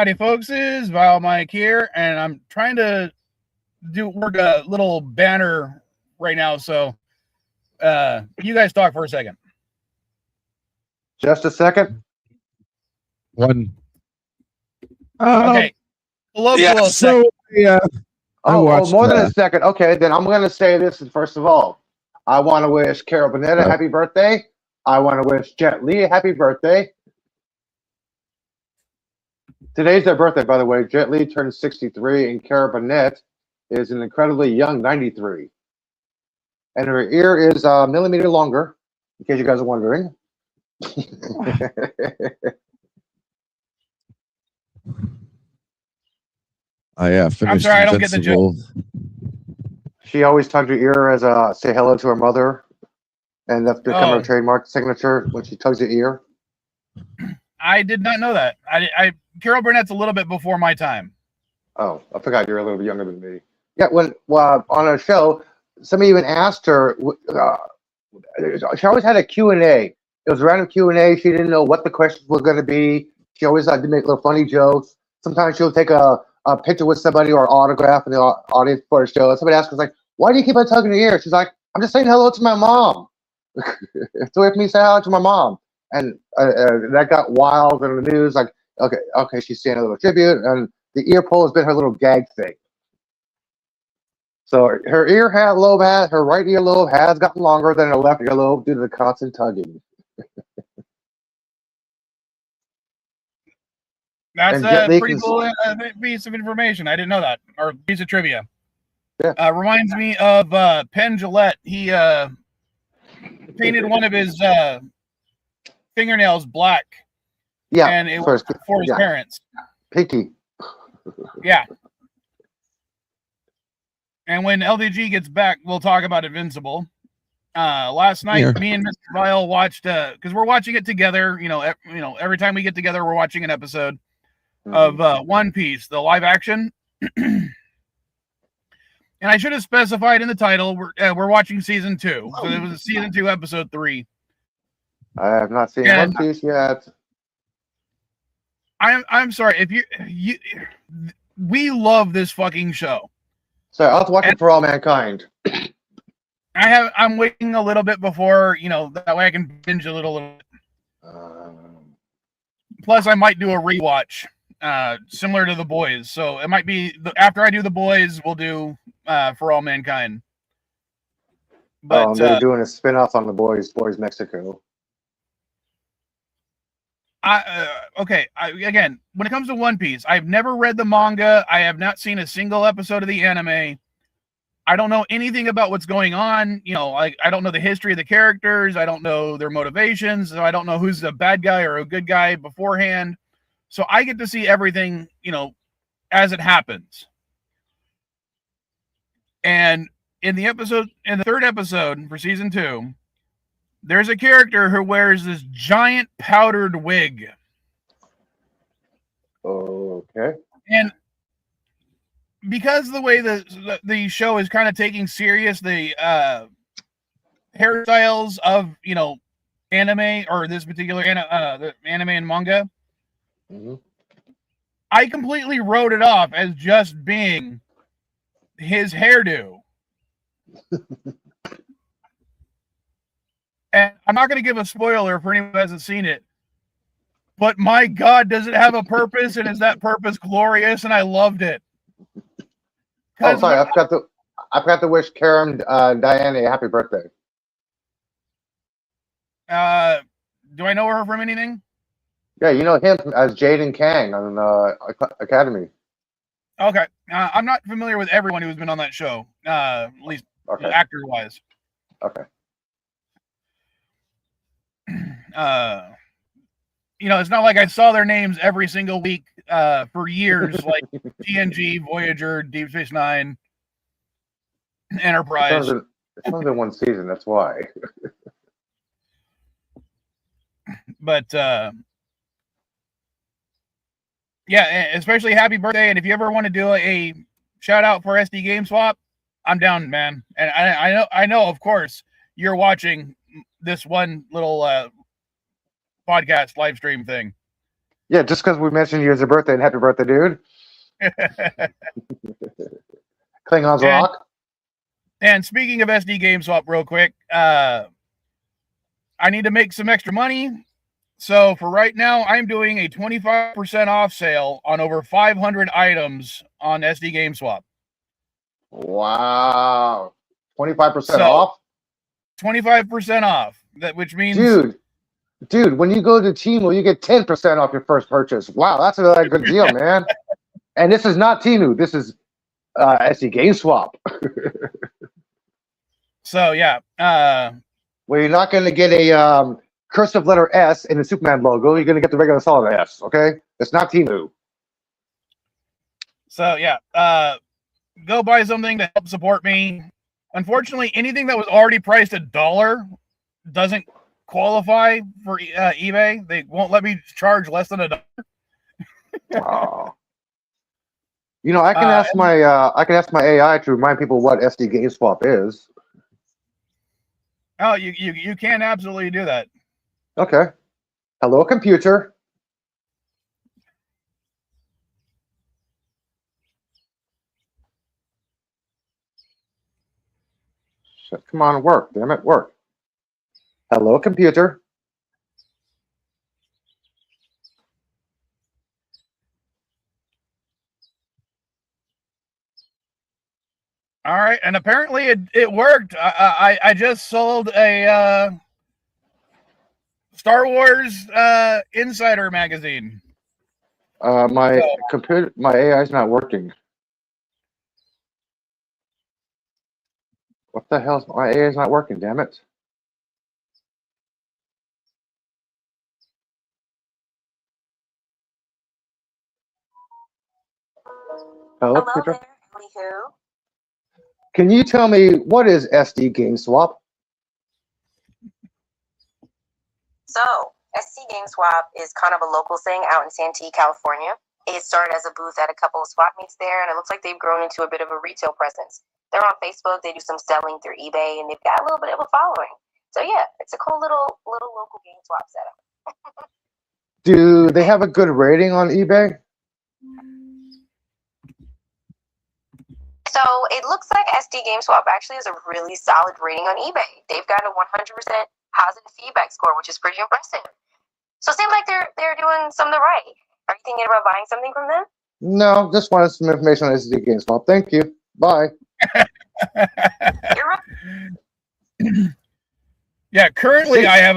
Howdy, folks. Is Val Mike here, and I'm trying to work a little banner right now. So, you guys talk for a second. Just a second. One. Okay. Yeah. So, yeah. More than a second. Okay, then I'm going to say this first of all. I want to wish Carol Burnett a happy birthday. I want to wish Jet Li a happy birthday. Today's their birthday, by the way. Jet Li turned 63, and Carol Burnett is an incredibly young 93. And her ear is a millimeter longer, in case you guys are wondering. Yeah, finished. I'm sorry, I don't get the joke. She always tugged her ear as a say hello to her mother, and that's become her trademark signature when she tugs her ear. I did not know that. Carol Burnett's a little bit before my time. Oh, I forgot you're a little bit younger than me. Yeah, when on a show, somebody even asked her. She always had a Q&A. It was a random Q&A. She didn't know what the questions were going to be. She always had to make little funny jokes. Sometimes she'll take a picture with somebody or autograph in the audience for a show. Somebody asked her, like, why do you keep on tugging your ear? She's like, I'm just saying hello to my mom. It's a way for me to say hello to my mom. And that got wild in the news. Like, okay, she's saying a little tribute. And the ear pull has been her little gag thing. So her her right earlobe has gotten longer than her left earlobe due to the constant tugging. That's a pretty cool piece of information. I didn't know that, or piece of trivia. Yeah. Reminds me of Penn Jillette. He painted one of his fingernails black. Yeah, and it was for his parents. Pinky. Yeah. And when LDG gets back, we'll talk about Invincible. Last night, me and Mr. Vile watched because we're watching it together. Every time we get together, we're watching an episode of One Piece, the live action. And I should have specified in the title we're watching season 2. So it was season 2, episode 3. I have not seen One Piece yet. I'm sorry if we love this fucking show. So I was watching For All Mankind. I'm waiting a little bit before, that way I can binge a little bit. Plus, I might do a rewatch, similar to The Boys. So it might be after I do The Boys, we'll do For All Mankind. But they're doing a spin-off on The Boys Mexico. Again, when it comes to One Piece, I've never read the manga. I have not seen a single episode of the anime. I don't know anything about what's going on. I don't know the history of the characters. I don't know their motivations. So I don't know who's a bad guy or a good guy beforehand. So I get to see everything, as it happens. And in the third episode for season 2, there's a character who wears this giant powdered wig. Okay. And because of the way the show is kind of taking serious the hairstyles of anime, or this particular the anime and manga, I completely wrote it off as just being his hairdo. And I'm not going to give a spoiler for anyone who hasn't seen it, but my God, does it have a purpose? And is that purpose glorious? And I loved it. Oh, sorry, I forgot to wish Karen Diane a happy birthday. Do I know her from anything? Yeah, you know him as Jaden Kang on Academy. Okay, I'm not familiar with everyone who's been on that show, at least actor-wise. Okay. It's not like I saw their names every single week for years, like TNG, Voyager, Deep Space Nine, Enterprise. It's only been one season, that's why. But especially happy birthday. And if you ever want to do a shout out for SD Game Swap, I'm down, man. And I know, of course, you're watching this one little podcast live stream thing. Yeah, just because we mentioned you as a birthday and happy birthday, dude. Klingons rock. And speaking of SD Game Swap, real quick, I need to make some extra money. So for right now, I'm doing a 25% off sale on over 500 items on SD Game Swap. Wow. 25% off? 25% off. Which means... Dude, when you go to Temu, you get 10% off your first purchase. Wow, that's a really good deal, man. And this is not Temu. This is SD Game Swap. So, yeah. Well, you're not going to get a cursive letter S in the Superman logo. You're going to get the regular solid S, okay? It's not Temu. So, yeah. Go buy something to help support me. Unfortunately, anything that was already priced $1 doesn't qualify for eBay. They won't let me charge less than $1. Oh. You know, I can ask my AI to remind people what SD Game Swap is. Oh, you can absolutely do that. Okay. Hello, computer. Shit, come on, work. Damn it, work. Hello, computer. All right, and apparently it worked. I just sold a Star Wars Insider magazine. My AI is not working. What the hell? My AI is not working. Damn it! Hello, computer. There, Can you tell me what is SD Game Swap? So, SD Game Swap is kind of a local thing out in Santee, California. It started as a booth at a couple of swap meets there, and it looks like they've grown into a bit of a retail presence. They're on Facebook, they do some selling through eBay, and they've got a little bit of a following. So yeah, it's a cool little local game swap setup. Do they have a good rating on eBay? So it looks like SD Game Swap actually has a really solid rating on eBay. They've got a 100% positive feedback score, which is pretty impressive. So it seems like they're doing something right. Are you thinking about buying something from them? No, just wanted some information on SD Game Swap. Thank you. Bye. You're right. Yeah, currently I have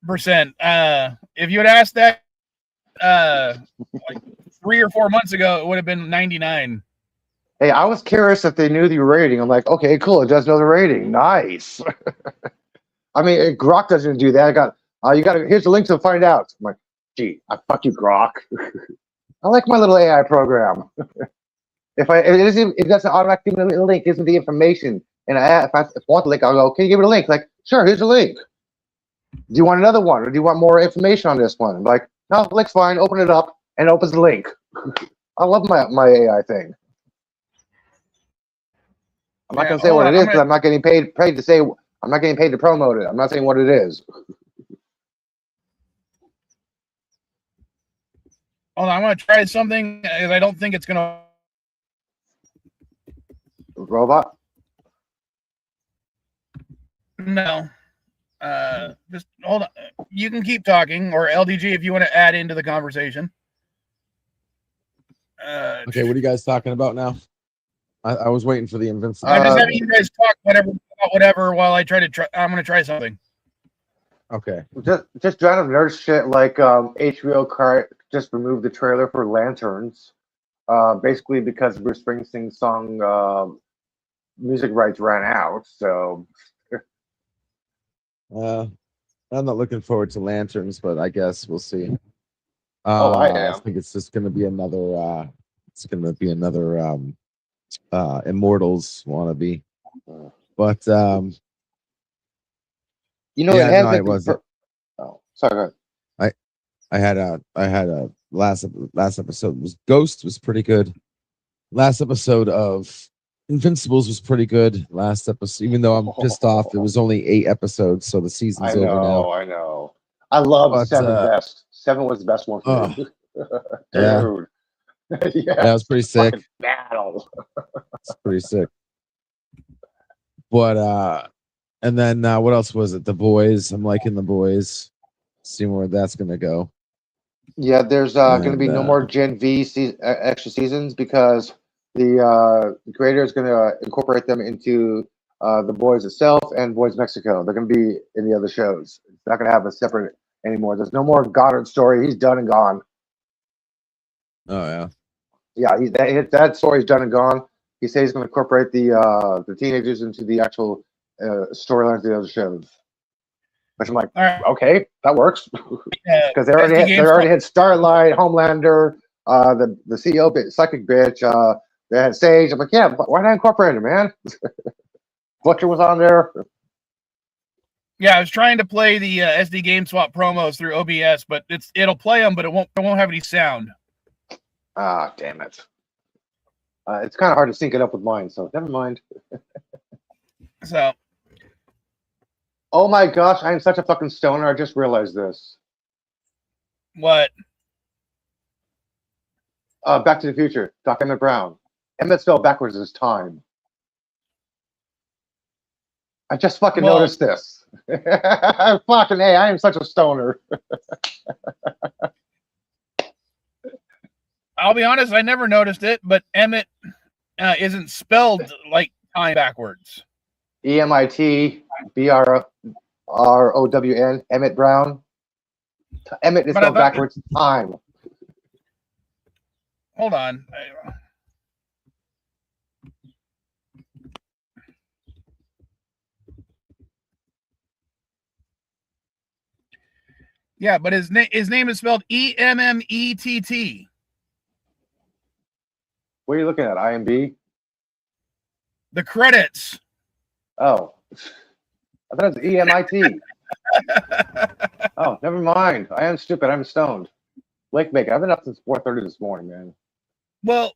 100%. If you had asked that like 3 or 4 months ago, it would have been 99. Hey, I was curious if they knew the rating. I'm like, okay, cool. It does know the rating. Nice. I mean, Grok doesn't do that. Here's the link to find out. I'm like, gee, fuck you, Grok. I like my little AI program. If it doesn't automatically give me a link, gives me the information, and if I want the link, I'll go, can you give me the link? Like, sure, here's the link. Do you want another one, or do you want more information on this one? I'm like, no, the link's fine. Open it up, and it opens the link. I love my AI thing. I'm not gonna say what it is because I'm not getting paid to say. I'm not getting paid to promote it. I'm not saying what it is. Hold on, I want to try something, and I don't think it's gonna. Robot? No. Just hold on. You can keep talking, or LDG if you want to add into the conversation. Okay, what are you guys talking about now? I was waiting for the Invincible. I'm just having you guys talk whatever while I try to I'm gonna try something. Okay. Just random nerd shit like HBO just removed the trailer for Lanterns, basically because Bruce Springsteen's song music rights ran out. So I'm not looking forward to Lanterns, but I guess we'll see. I am. I think it's just going to be another. It's going to be another Immortals wannabe. But you know, yeah, it has no, it wasn't. Oh, sorry. I had a last episode was Ghost was pretty good. Last episode of Invincibles was pretty good. Last episode, even though I'm pissed off, it was only 8 episodes, so the season's over now. I know. I love 7 best. 7 was the best one for me. Yeah. Dude. Yeah. That was pretty sick. Fucking battle. It's pretty sick. But and then what else was it? The Boys. I'm liking The Boys. Seeing where that's gonna go. Yeah, there's going to be And, no more Gen V extra seasons because the creator is going to incorporate them into The Boys itself and Boys Mexico. They're going to be in the other shows. It's not going to have a separate anymore. There's no more Goddard story. He's done and gone. Oh yeah. Yeah, that story's done and gone. He said he's going to incorporate the teenagers into the actual storylines of the other shows. Which I'm like, All right. okay, that works. Because they SD already had Starlight, Homelander, the CEO psychic bitch. They had Sage. I'm like, yeah, why not incorporate it, man? Butcher was on there. Yeah, I was trying to play the SD Game Swap promos through OBS, but it'll play them, but it won't have any sound. Ah, damn it. It's kind of hard to sync it up with mine, so never mind. So, oh my gosh, I am such a fucking stoner. I just realized this. what? Back to the Future, Doc Emmett Brown. Emmett spelled backwards is time. I just fucking noticed this. Fucking A, I am such a stoner. I'll be honest, I never noticed it, but Emmett isn't spelled like time backwards. EMITBROWN, Emmett Brown. Emmett is spelled backwards, time. Hold on. Yeah, but his name is spelled EMMETT. What are you looking at? IMB? The credits. Oh. I thought it was EMIT. Oh, never mind. I am stupid. I'm stoned. Lake Bacon. I've been up since 4:30 this morning, man. Well,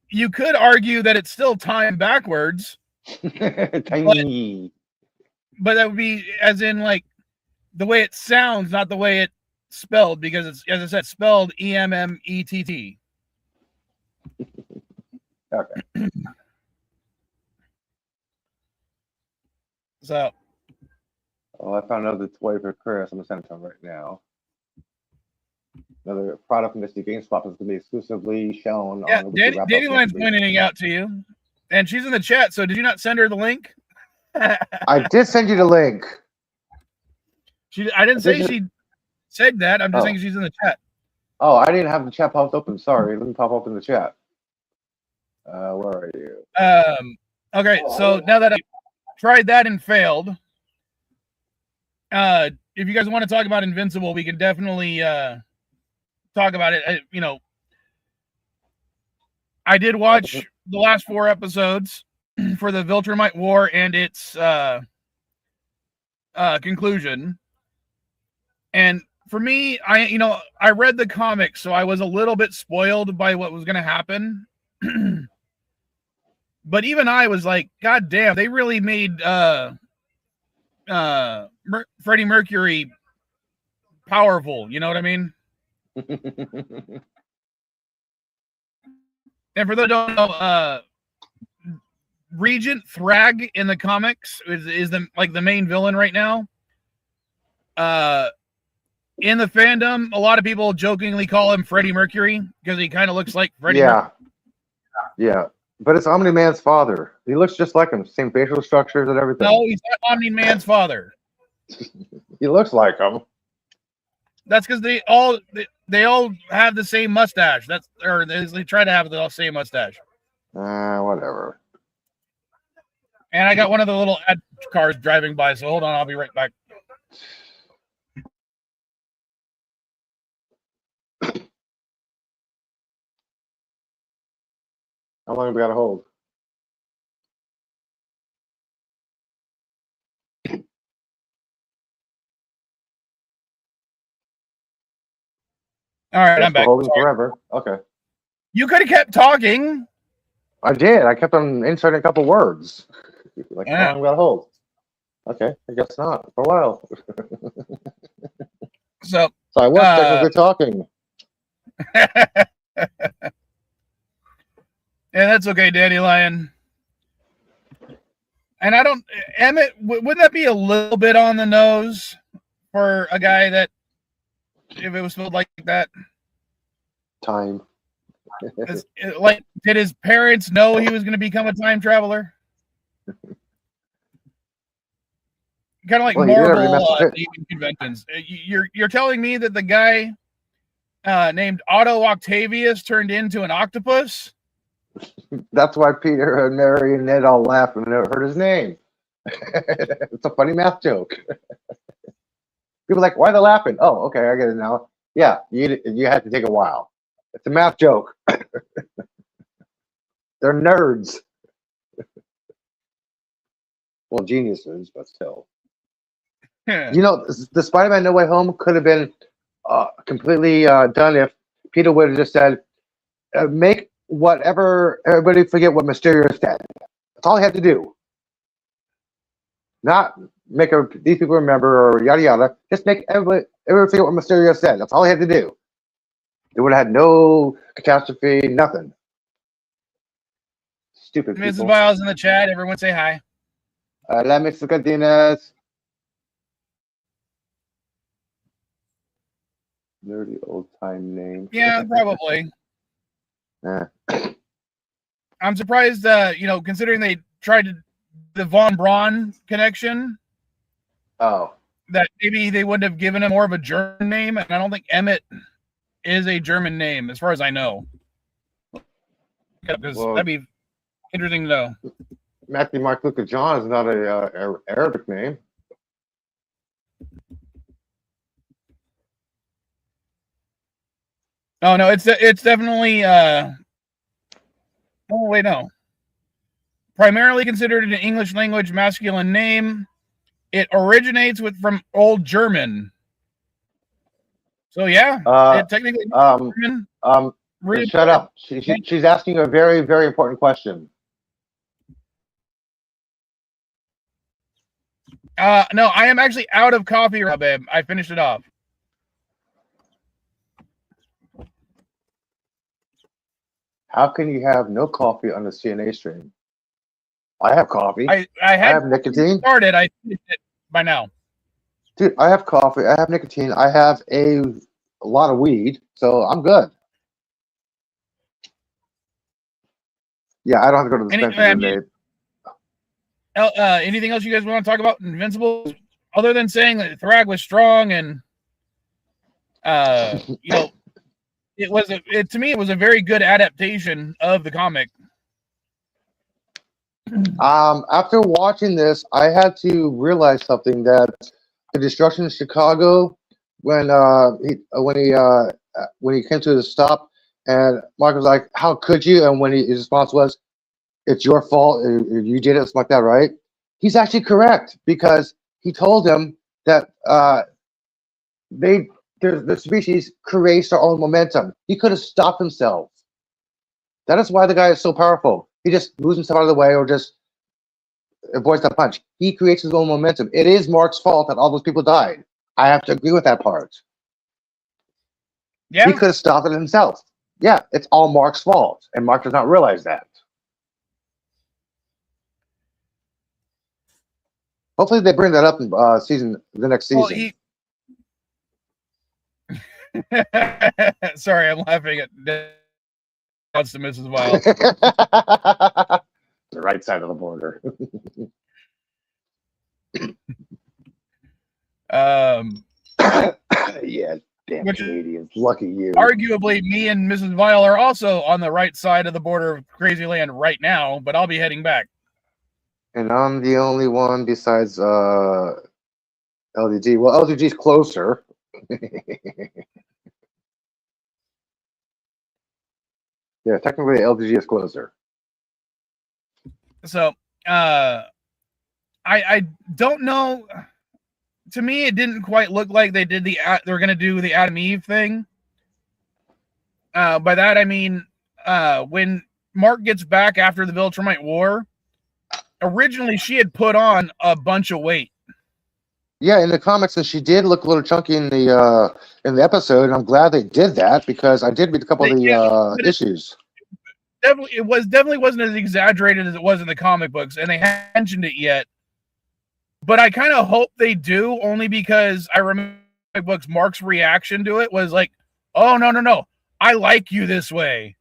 you could argue that it's still time backwards. Tiny. But that would be as in like the way it sounds, not the way it's spelled, because it's, as I said, spelled EMMETT. Okay. So. Oh, I found another toy for Chris. I'm gonna send it to him right now. Another product from Misty GameSpot is going to be exclusively shown on the Dandyline's pointing it out to you, and she's in the chat. So did you not send her the link? I did send you the link. I didn't say she said that. I'm just saying she's in the chat. Oh, I didn't have the chat popped open. Sorry. Let me pop open the chat. Where are you? Okay, so now that I tried that and failed, if you guys want to talk about Invincible, we can definitely talk about it. I did watch the last 4 episodes for the Viltrumite War and its conclusion. And for me, I read the comics, so I was a little bit spoiled by what was going to happen. But even I was like, God damn, they really made Freddie Mercury powerful. You know what I mean? And for those who don't know, Regent Thrag in the comics is the main villain right now. In the fandom, a lot of people jokingly call him Freddie Mercury because he kind of looks like Freddie Mercury. Yeah. But it's Omni-Man's father. He looks just like him. Same facial structures and everything. No, he's not Omni-Man's father. He looks like him. That's because they all have the same mustache. They try to have the same mustache. Whatever. And I got one of the little ad cars driving by, so hold on, I'll be right back. How long have we got to hold? All right, I'm back. Holding forever. Okay. You could have kept talking. I did. I kept on inserting a couple words. Like, how long we got to hold? Okay, I guess not. For a while. So I was technically talking. Yeah, that's okay, Danny Lion. And I don't, Emmett, wouldn't that be a little bit on the nose for a guy that, if it was spelled like that? Time. Like, did his parents know he was going to become a time traveler? Kind of like Marvel naming conventions. You're telling me that the guy named Otto Octavius turned into an octopus? That's why Peter and Mary and Ned all laughed when they heard his name. It's a funny math joke. People are like, why are they laughing? Oh, okay, I get it now. Yeah, you had to take a while. It's a math joke. They're nerds. Well, geniuses, but still. You know, the Spider-Man No Way Home could have been completely done if Peter would have just said, make whatever, everybody forget what Mysterio said. That's all he had to do. Not make these people remember or yada yada. Just make everybody forget what Mysterio said. That's all he had to do. They would have had no catastrophe, nothing. Stupid people. Mrs. Biles in the chat. Everyone say hi. Hola, Mr. Cardenas. Nerdy old time name. Yeah, probably. Yeah. I'm surprised, considering they tried the Von Braun connection. Oh. That maybe they wouldn't have given him more of a German name, and I don't think Emmett is a German name, as far as I know. Because that'd be interesting to know. Matthew Mark Luca John is not a Arabic name. Oh no, it's definitely. Oh wait, no. Primarily considered an English language masculine name, it originates from Old German. So yeah, it technically German. Really shut up. She's asking a very, very important question. No, I am actually out of coffee, babe. I finished it off. How can you have no coffee on the CNA stream? I have coffee. I have nicotine. Started. I finished it by now. Dude, I have coffee. I have nicotine. I have a lot of weed, so I'm good. Yeah, I don't have to go to the dispensary today. Anything else you guys want to talk about Invincible, other than saying that Thrag was strong and to me it was a very good adaptation of the comic. After watching this, I had to realize something, that the destruction in Chicago, when he came to the stop, and Mark was like, "How could you?" And when his response was, "It's your fault. You did it," something like that, right? He's actually correct, because he told him that the species creates their own momentum. He could have stopped himself. That is why the guy is so powerful. He just moves himself out of the way or just avoids that punch. He creates his own momentum. It is Mark's fault that all those people died. I have to agree with that part. Yeah. He could have stopped it himself. Yeah, it's all Mark's fault, and Mark does not realize that. Hopefully they bring that up in the next season. Sorry, I'm laughing at that's to Mrs. Wild. The right side of the border. Yeah, damn Canadians. Lucky you. Arguably, me and Mrs. Vile are also on the right side of the border of Crazy Land right now, but I'll be heading back. And I'm the only one besides LDG. Well, LDG's closer. Yeah, technically LDG is closer. So, I don't know. To me, it didn't quite look like they did they're going to do the Adam Eve thing. By that I mean, when Mark gets back after the Viltrumite War, originally she had put on a bunch of weight. Yeah, in the comics, and she did look a little chunky in the episode, and I'm glad they did that because I did read a couple of the issues. Definitely wasn't as exaggerated as it was in the comic books, and they haven't mentioned it yet. But I kind of hope they do, only because I remember the books. Mark's reaction to it was like, "Oh no, I like you this way."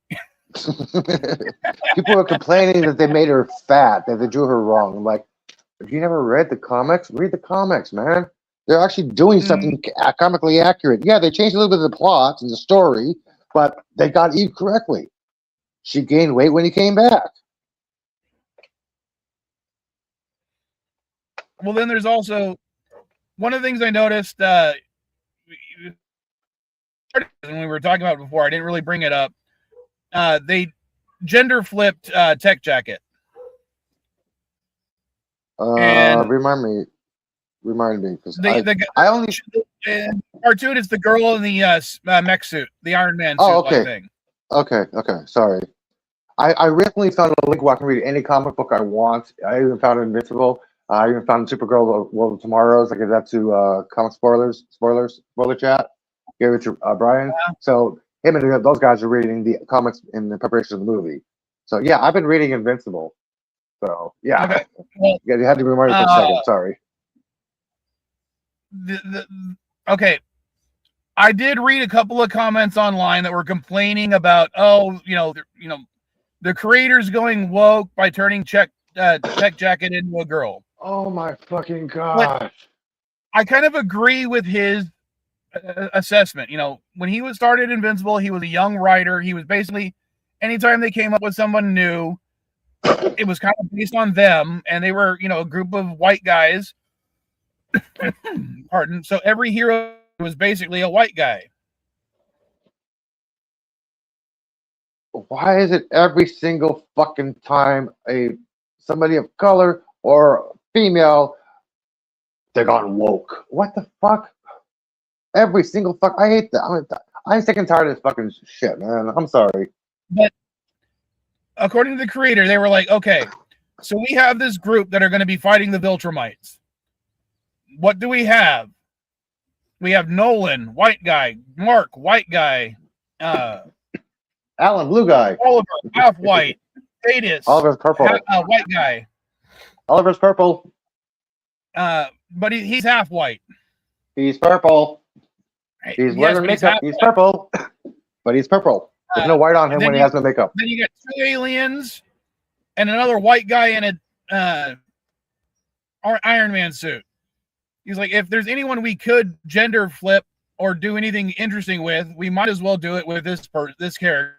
People were complaining that they made her fat, that they drew her wrong. I'm like, if you never read the comics, read the comics, man. They're actually doing something comically accurate. Yeah, they changed a little bit of the plot and the story, but they got Eve correctly. She gained weight when he came back. Well, then there's also one of the things I noticed when we were talking about it before. I didn't really bring it up. They gender flipped Tech Jacket. Remind me, because I only cartoon. It's the girl in the mech suit, the Iron Man suit. Okay. Thing. Okay. Sorry. I recently found a link where I can read any comic book I want. I even found Invincible. I even found Supergirl World of Tomorrows. I gave that to comic spoiler chat. Gave it to Brian. Yeah. So him and those guys are reading the comics in the preparation of the movie. So yeah, I've been reading Invincible. So yeah, okay. Well, you had to remind me for a second. Sorry. Okay. I did read a couple of comments online that were complaining about, the creators going woke by turning Tech Jacket into a girl. Oh my fucking gosh. But I kind of agree with his assessment. When he was started Invincible, he was a young writer. He was basically, anytime they came up with someone new, it was kind of based on them, and they were, a group of white guys. Pardon. So every hero was basically a white guy. Why is it every single fucking time somebody of color or female, they're gone woke? What the fuck? Every single fuck. I hate that. I'm sick and tired of this fucking shit, man. I'm sorry. But according to the creator, they were like, okay, so we have this group that are going to be fighting the Viltrumites. What do we have? We have Nolan, white guy. Mark, white guy. Alan, blue guy. Oliver, half white. Thaddeus, Oliver's purple. White guy. Oliver's purple. But he's half white. He's purple. He's wearing makeup. He's purple. But he's purple. There's no white on him when he has no makeup. Then you got two aliens and another white guy in a Iron Man suit. He's like, if there's anyone we could gender flip or do anything interesting with, we might as well do it with this character.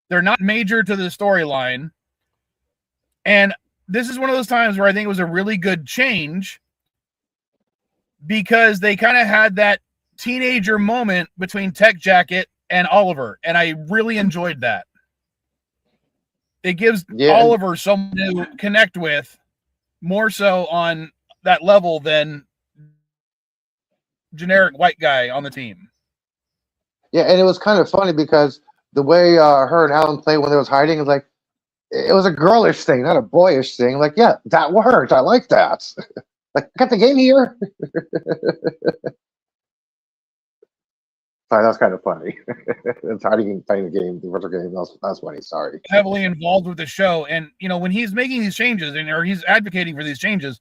They're not major to the storyline. And this is one of those times where I think it was a really good change because they kind of had that teenager moment between Tech Jacket and Oliver, and I really enjoyed that. It gives Oliver someone to connect with more so on that level than generic white guy on the team. Yeah, and it was kind of funny because the way her and Alan played when they was hiding is like, it was a girlish thing, not a boyish thing. Like, yeah, that worked. I like that. Like, got the game here. Sorry, that's kind of funny. It's hiding playing the game, the virtual game. That's funny. Sorry. Heavily involved with the show, and when he's making these changes or he's advocating for these changes,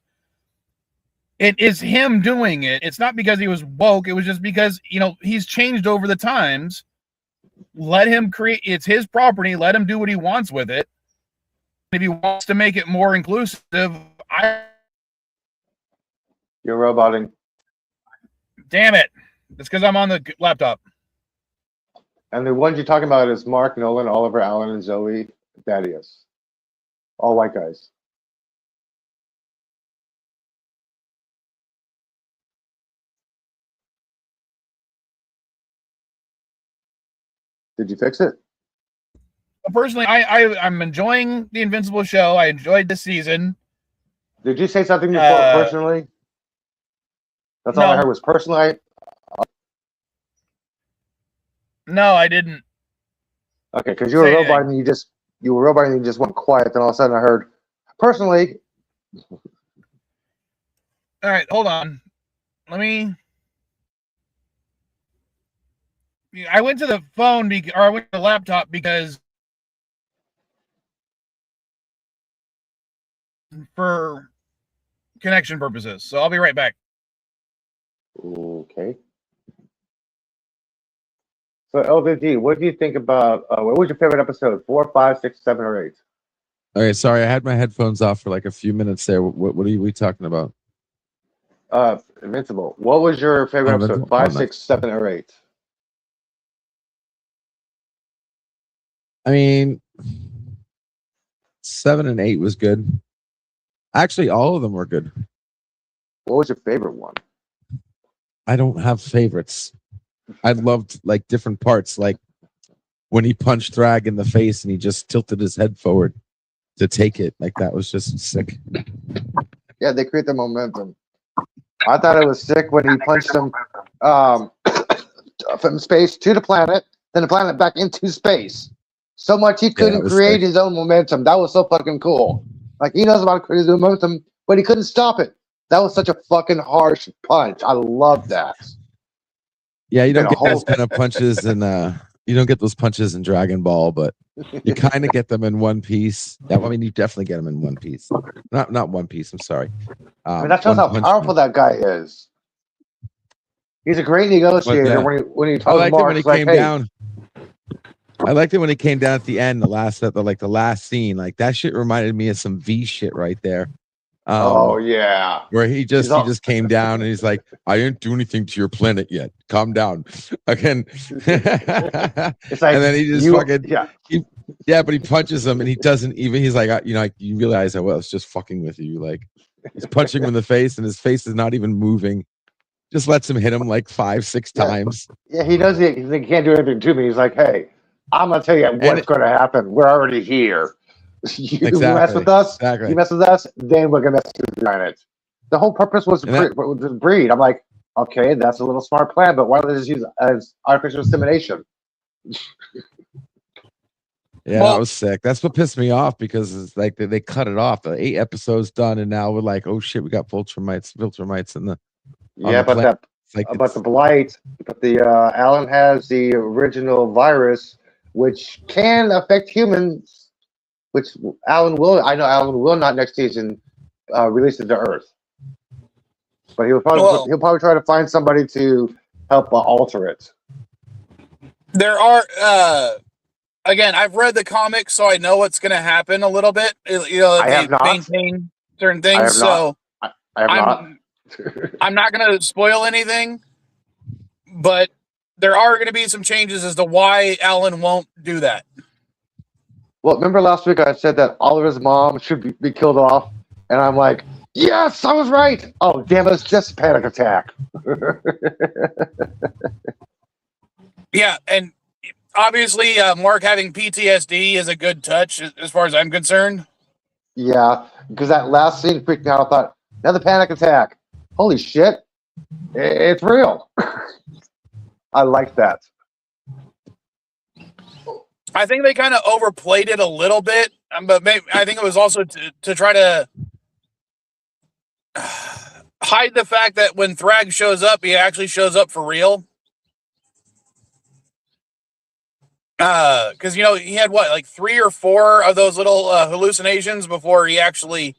it is him doing it. It's not because he was woke. It was just because he's changed over the times. Let him create. It's his property. Let him do what he wants with it. If he wants to make it more inclusive, You're roboting. Damn it. It's because I'm on the laptop. And the ones you're talking about is Mark, Nolan, Oliver, Alan, and Zoe, Thaddeus. All white guys. Did you fix it? Personally, I'm enjoying the Invincible show. I enjoyed this season. Did you say something before personally? That's all I heard was personally. No, I didn't. Okay, because you were roboting and you were roboting and you just went quiet. Then all of a sudden I heard personally. All right, hold on. let me. I went to the phone or I went to the laptop because for connection purposes. So I'll be right back. Okay. So LVG, what do you think about? What was your favorite episode? 4, 5, 6, 7, or 8? Okay, sorry, I had my headphones off for like a few minutes there. What are we talking about? Invincible. What was your favorite episode? 5, 6, 7, or 8? I mean, 7 and 8 was good. Actually, all of them were good. What was your favorite one? I don't have favorites. I loved like different parts, like when he punched Thrag in the face and he just tilted his head forward to take it. Like that was just sick. Yeah, they create the momentum. I thought it was sick when he punched him from space to the planet, then the planet back into space. So much he couldn't create his own momentum. That was so fucking cool. Like he knows about to create his own momentum, but he couldn't stop it. That was such a fucking harsh punch. I love that. Yeah, you don't get those kind of punches and you don't get those punches in Dragon Ball, but you kind of get them in One Piece. Yeah, I mean, you definitely get them in One Piece. Not One Piece. I'm sorry. I mean, that shows how powerful that guy is. He's a great negotiator when he told Mark, when he came down. I liked it when he came down at the end, the last scene. Like that shit reminded me of some V shit right there. Oh yeah, where he just came down and he's like, "I didn't do anything to your planet yet. Calm down." Again, it's like, and then he just but he punches him and he doesn't even. He's like, you realize I was just fucking with you. Like he's punching him in the face and his face is not even moving. Just lets him hit him like 5, 6 times. Yeah, he does. He can't do anything to me. He's like, "Hey, I'm gonna tell you what's going to happen. We're already here. You mess with us, you mess with us, then we're gonna mess with the planet." The whole purpose was to breed. I'm like, okay, that's a little smart plan, but why don't they just use as artificial insemination? Yeah, that was sick. That's what pissed me off because it's like they cut it off. The 8 episodes done, and now we're like, oh shit, we got filtramites in the but the blight, but the Alan has the original virus, which can affect humans. Which Alan will not next season release it to Earth, but he'll probably try to find somebody to help alter it. There are again, I've read the comics, so I know what's going to happen a little bit. I have not maintain certain things, so I'm not going to spoil anything, but there are going to be some changes as to why Alan won't do that. Well, remember last week I said that Oliver's mom should be killed off, and I'm like, yes, I was right. Oh, damn it, it's just a panic attack. Yeah, and obviously Mark having PTSD is a good touch as far as I'm concerned. Yeah, because that last scene freaked me out. I thought, another panic attack. Holy shit, it's real. I like that. I think they kind of overplayed it a little bit, but maybe, I think it was also to try to hide the fact that when Thrag shows up, he actually shows up for real. Because he had like 3 or 4 of those little hallucinations before he actually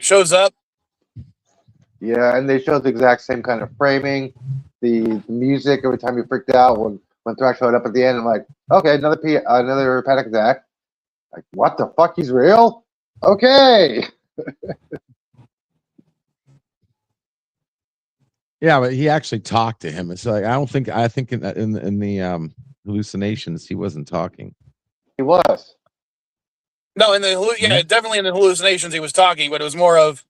shows up. Yeah, and they showed the exact same kind of framing, the music every time he freaked out when Thrag showed up at the end. I'm like, okay, another panic attack. Like, what the fuck? He's real? Okay. Yeah, but he actually talked to him. It's like I think in the hallucinations he wasn't talking. He was. No, definitely in the hallucinations he was talking, but it was more of,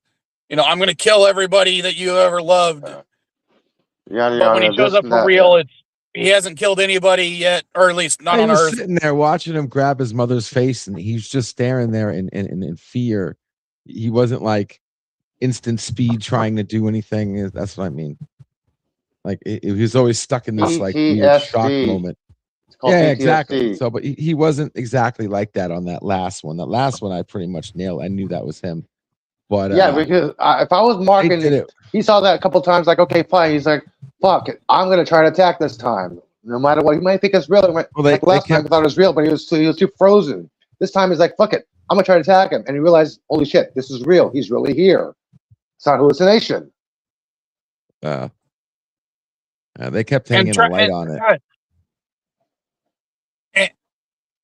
I'm going to kill everybody that you ever loved. But when he shows up for real, he hasn't killed anybody yet, or at least not on Earth. I was sitting there watching him grab his mother's face, and he's just staring there in fear. He wasn't like instant speed trying to do anything. That's what I mean. Like he was always stuck in this like weird shock moment. Yeah, PTSD. Exactly. So, but he wasn't exactly like that on that last one. That last one, I pretty much nailed. I knew that was him. But yeah, because if I was they Mark did and it. he saw that a couple times, like, okay, fine. He's like, fuck it, I'm gonna try to attack this time, no matter what. He might think it's real. Well, Like last time, he thought it was real, but he was too frozen. This time, he's like, fuck it, I'm gonna try to attack him, and he realized, holy shit, this is real. He's really here. It's not hallucination. They kept hanging the light on it.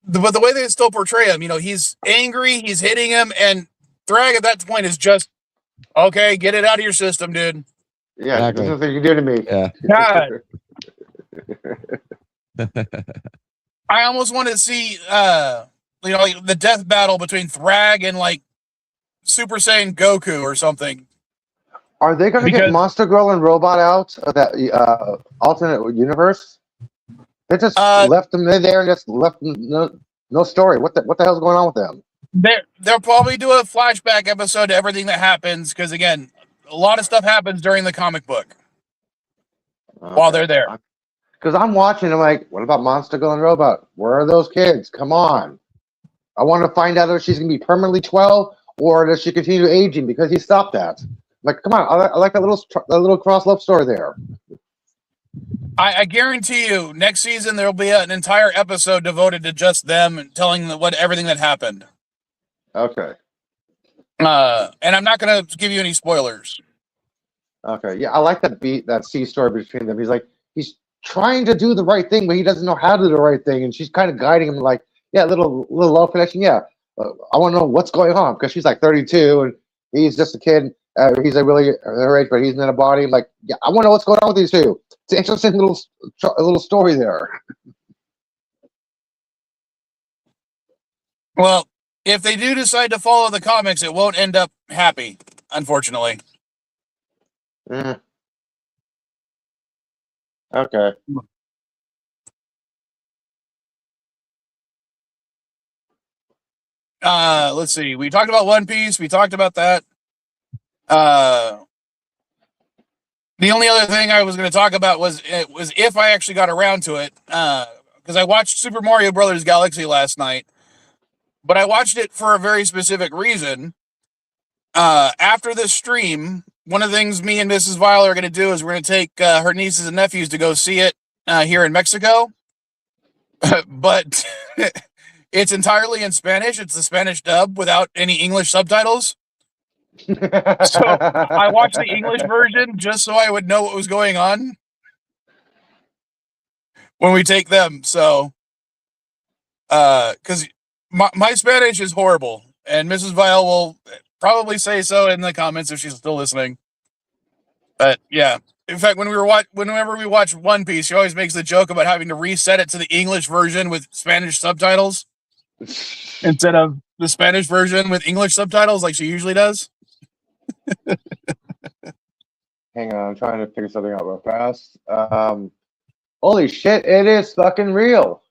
But the way they still portray him, he's angry, he's hitting him, and Thrag at that point is just, okay, get it out of your system, dude. Yeah, Exactly. there's nothing you can do to me. Yeah. I almost want to see, like the death battle between Thrag and like Super Saiyan Goku or something. Are they going to get Monster Girl and Robot out of that alternate universe? They just left them there and just left them no story. What the hell's going on with them? They'll probably do a flashback episode to everything that happens because, again, a lot of stuff happens during the comic book while they're there. Because I'm watching, I'm like, what about Monster Girl and Robot? Where are those kids? Come on. I want to find out if she's going to be permanently 12 or does she continue aging because he stopped that. Like, come on, I like that little cross love story there. I guarantee you, next season there'll be an entire episode devoted to just them and telling everything that happened. Okay. And I'm not going to give you any spoilers. Okay. Yeah, I like that C story between them. He's trying to do the right thing, but he doesn't know how to do the right thing, and she's kind of guiding him. Like, yeah, little love connection. Yeah, I want to know what's going on because she's like 32 and he's just a kid. He's like really her age, but he's in a body. Like, yeah, I want to know what's going on with these two. It's an interesting little story there. Well, if they do decide to follow the comics, it won't end up happy, unfortunately. Mm. Okay. Let's see. We talked about One Piece. We talked about that. The only other thing I was going to talk about was if I actually got around to it, because I watched Super Mario Brothers Galaxy last night, but I watched it for a very specific reason. After this stream, one of the things me and Mrs. Viola are going to do is we're going to take her nieces and nephews to go see it here in Mexico. But it's entirely in Spanish. It's the Spanish dub without any English subtitles. So I watched the English version just so I would know what was going on when we take them. So, because my Spanish is horrible, and Mrs. Vile will probably say so in the comments if she's still listening. But yeah, in fact, whenever we watch One Piece, she always makes the joke about having to reset it to the English version with Spanish subtitles instead of the Spanish version with English subtitles like she usually does. Hang on, I'm trying to figure something out real fast. Holy shit, it is fucking real.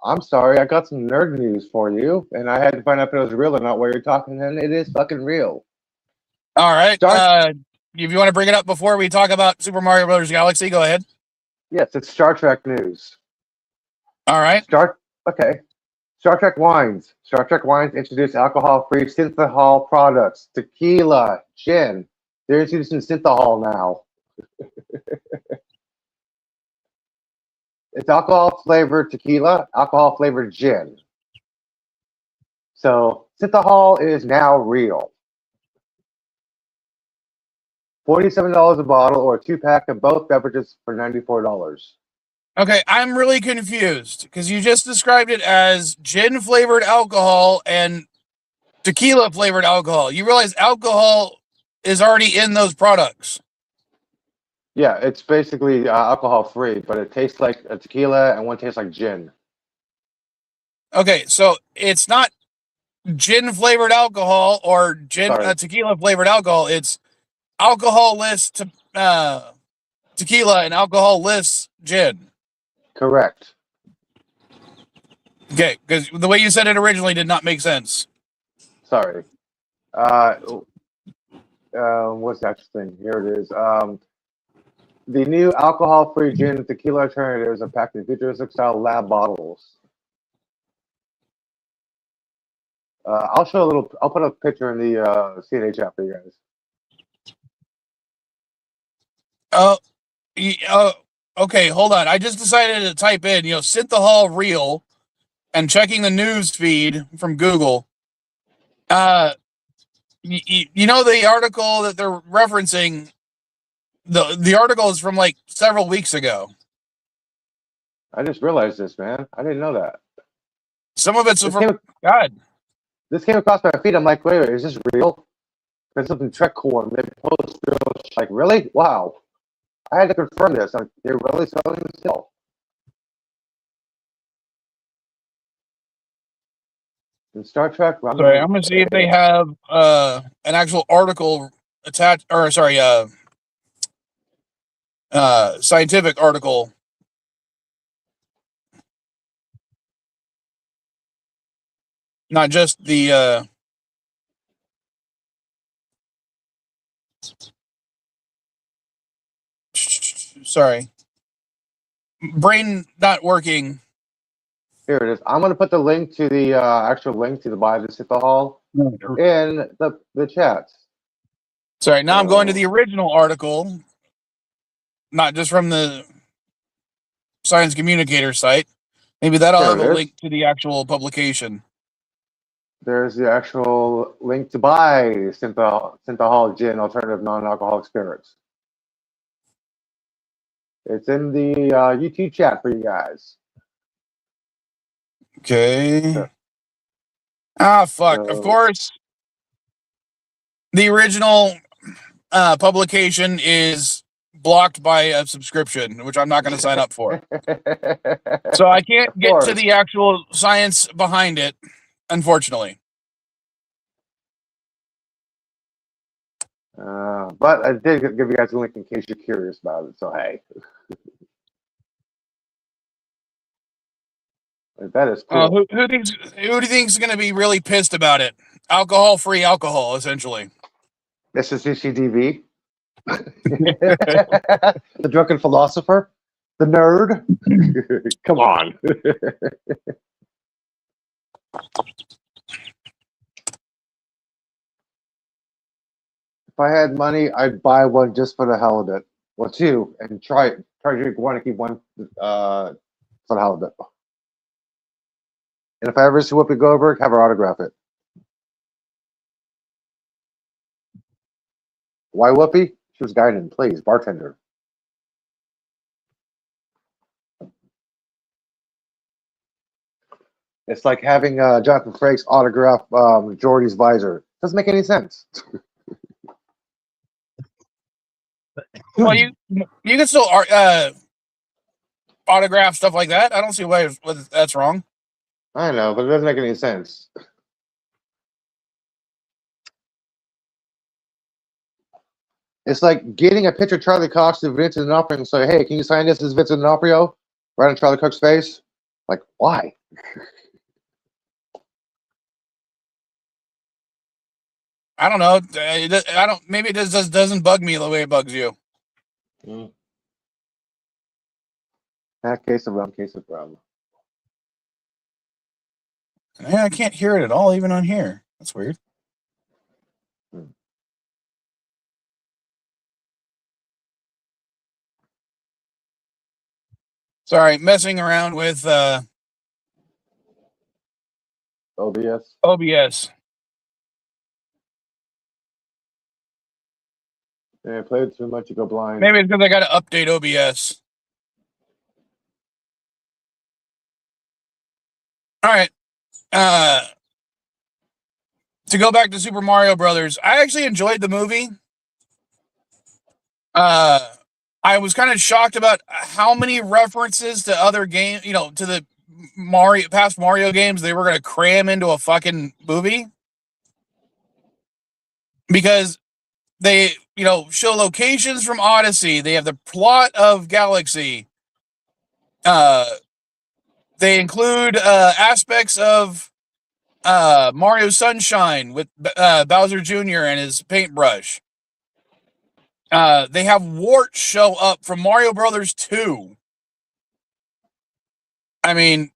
I'm sorry, I got some nerd news for you, and I had to find out if it was real or not while you're talking, and it is fucking real. All right. If you want to bring it up before we talk about Super Mario Brothers Galaxy, go ahead. Yes, it's Star Trek news. All right. Okay. Star Trek Wines. Star Trek Wines introduced alcohol-free synthahol products. Tequila, gin. They're introducing synthahol now. It's alcohol-flavored tequila, alcohol-flavored gin. So synthahol is now real. $47 a bottle or a 2-pack of both beverages for $94. Okay, I'm really confused because you just described it as gin-flavored alcohol and tequila-flavored alcohol. You realize alcohol is already in those products. Yeah, it's basically alcohol-free, but it tastes like a tequila and one tastes like gin. Okay, so it's not gin-flavored alcohol or tequila-flavored alcohol. It's alcohol-less tequila and alcohol-less gin. Correct. Okay, because the way you said it originally did not make sense. Sorry. What's that thing? Here it is. The new alcohol-free gin and tequila alternatives are packed in futuristic-style lab bottles. I'll show a little. I'll put a picture in the CNA chat for you guys. Okay, hold on. I just decided to type in, Synth Hall Reel and checking the news feed from Google. You know the article that they're referencing, the article is from like several weeks ago. I just realized this, man. I didn't know that. Some of it's from God. This came across my feed. I'm like, wait, is this real? There's something Trek Core. They post real. Like, really? Wow. I had to confirm this. Like, they're really selling this still. In Star Trek. Sorry, I'm gonna see if they have an actual article attached, or sorry, scientific article. Not just the sorry. Brain not working. Here it is. I'm going to put the link to the actual link to the buy this at the hall in the chats. Sorry, now I'm going to the original article, not just from the Science Communicator site. Maybe that'll have a link to the actual publication. There's the actual link to buy Synthahol Gin Alternative Non-Alcoholic Spirits. It's in the YouTube chat for you guys. Okay. Fuck. So, of course, the original publication is blocked by a subscription, which I'm not going to sign up for. So I can't get to the actual science behind it, unfortunately. But I did give you guys a link in case you're curious about it. So hey. That is cool. Who do you think is going to be really pissed about it? Alcohol-free alcohol, essentially. This is CCDV. The drunken philosopher, the nerd. Come on. If I had money, I'd buy one just for the hell of it. Well, two, and try to drink one and keep one for the hell of it. And if I ever see Whoopi Goldberg, have her autograph it. Why Whoopi? She was guiding plays, bartender. It's like having Jonathan Frakes autograph Jordy's visor. Doesn't make any sense. Well, you can still autograph stuff like that. I don't see why that's wrong. I know, but it doesn't make any sense. It's like getting a picture of Charlie Cox to Vincent D'Onofrio and say, hey, can you sign this as Vincent D'Onofrio? Right on Charlie Cox's face? Like, why? I don't know. Maybe it just doesn't bug me the way it bugs you. Case of rum. Yeah, I can't hear it at all, even on here. That's weird. Sorry, messing around with OBS. Yeah, I played too much, you go blind. Maybe it's because I got to update OBS. All right. To go back to Super Mario Brothers, I actually enjoyed the movie. I was kind of shocked about how many references to other games, to the past Mario games they were going to cram into a fucking movie. Because they, show locations from Odyssey. They have the plot of Galaxy. They include aspects of Mario Sunshine with Bowser Jr. and his paintbrush. They have Wart show up from Mario Brothers 2. I mean,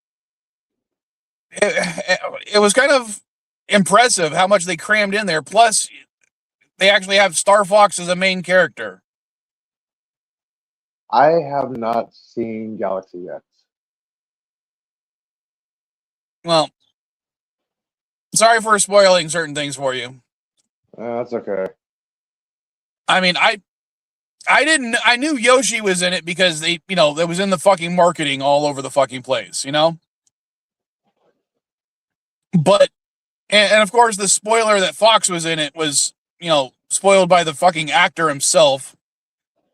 it was kind of impressive how much they crammed in there. Plus, they actually have Star Fox as a main character. I have not seen Galaxy yet. Well, sorry for spoiling certain things for you. That's okay. I mean, I knew Yoshi was in it because they, that was in the fucking marketing all over the fucking place, But, and of course, the spoiler that Fox was in it was, spoiled by the fucking actor himself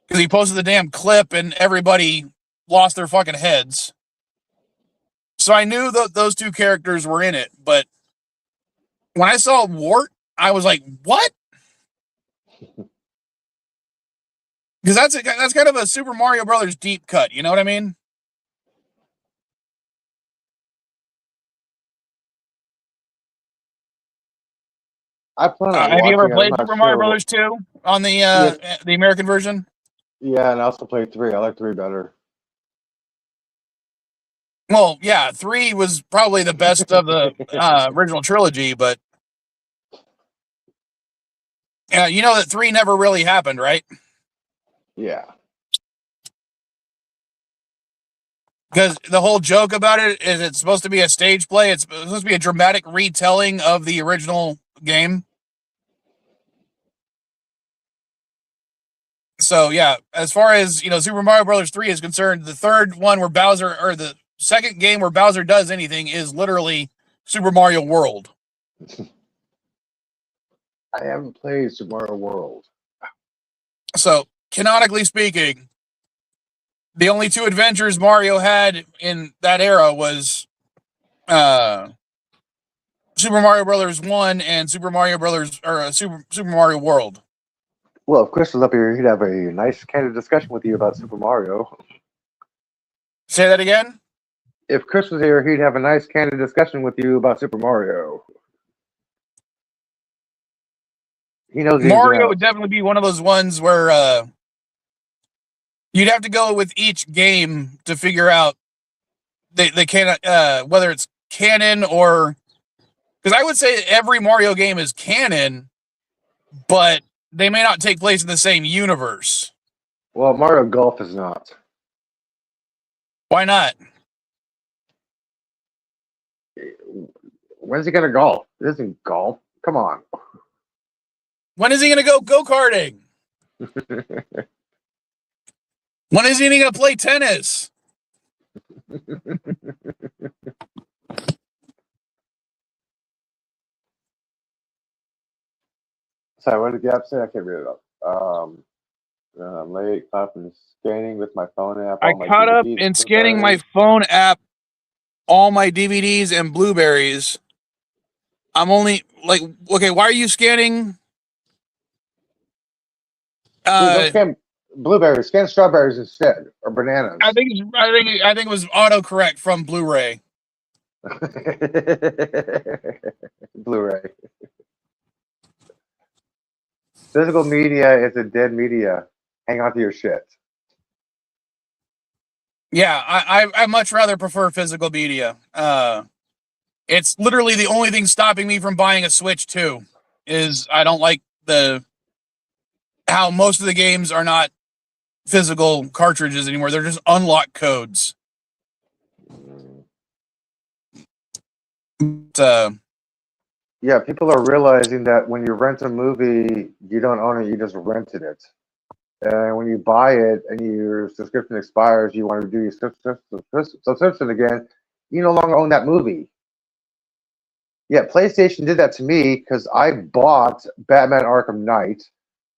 because he posted the damn clip and everybody lost their fucking heads. So I knew that those two characters were in it, but when I saw Wart, I was like, what? Because that's kind of a Super Mario Brothers deep cut, you know what I mean? I plan on Have you ever watching it. played Super Mario Brothers 2 on the American version? Yeah, and I also played 3. I like 3 better. Well, yeah, 3 was probably the best of the original trilogy, but you know that 3 never really happened, right? Yeah. Because the whole joke about it is it's supposed to be a stage play. It's supposed to be a dramatic retelling of the original game. So, yeah, as far as, Super Mario Brothers 3 is concerned, the third one where Bowser, or the second game where Bowser does anything is literally Super Mario World. I haven't played Super Mario World. So, canonically speaking, the only 2 adventures Mario had in that era was Super Mario Brothers 1 and Super Mario Brothers, or Super Mario World. Well, if Chris was up here, he'd have a nice, candid discussion with you about Super Mario. Say that again? If Chris was here, he'd have a nice, candid discussion with you about Super Mario. He knows Mario would definitely be one of those ones where you'd have to go with each game to figure out they can't whether it's canon or, because I would say every Mario game is canon, but they may not take place in the same universe. Well, Mario Golf is not. Why not? When's he gonna golf? It isn't golf. Come on. When is he going to go karting? When is he going to play tennis? Sorry, what did Gap say? I can't read it up. I'm late. Caught up in scanning with my phone app. I caught up in scanning my phone app, all my DVDs and Blueberries. I'm only like, okay, why are you scanning? Don't scan blueberries. Scan strawberries instead, or bananas. I think it was autocorrect from Blu-ray. Blu-ray. Physical media is a dead media. Hang on to your shit. Yeah, I much rather prefer physical media. It's literally the only thing stopping me from buying a Switch 2 is I don't like how most of the games are not physical cartridges anymore. They're just unlock codes. Yeah, people are realizing that when you rent a movie, you don't own it, you just rented it. And when you buy it and your subscription expires, you want to do your subscription again, you no longer own that movie. Yeah, PlayStation did that to me because I bought Batman Arkham Knight,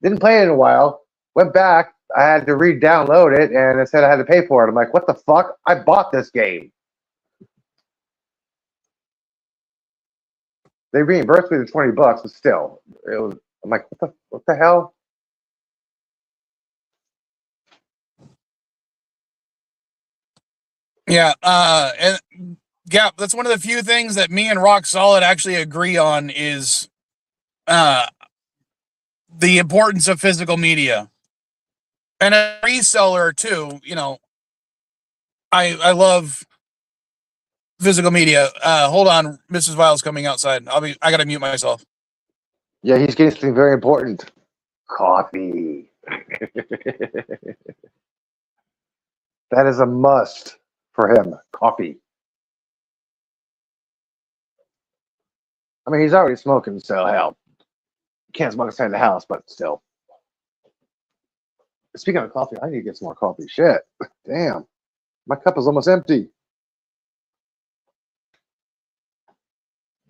didn't play it in a while, went back, I had to re-download it, and it said I had to pay for it. I'm like, what the fuck? I bought this game. They reimbursed me the $20, but still, it was. I'm like, what the hell? Yeah, and Gap, that's one of the few things that me and Rock Solid actually agree on is the importance of physical media. And a reseller too, I love physical media. Hold on, Mrs. Vile's coming outside. I gotta mute myself. Yeah, he's getting something very important. Coffee. That is a must for him. Coffee. I mean, he's already smoking, so hell. You can't smoke inside the house, but still. Speaking of coffee, I need to get some more coffee. Shit. Damn. My cup is almost empty.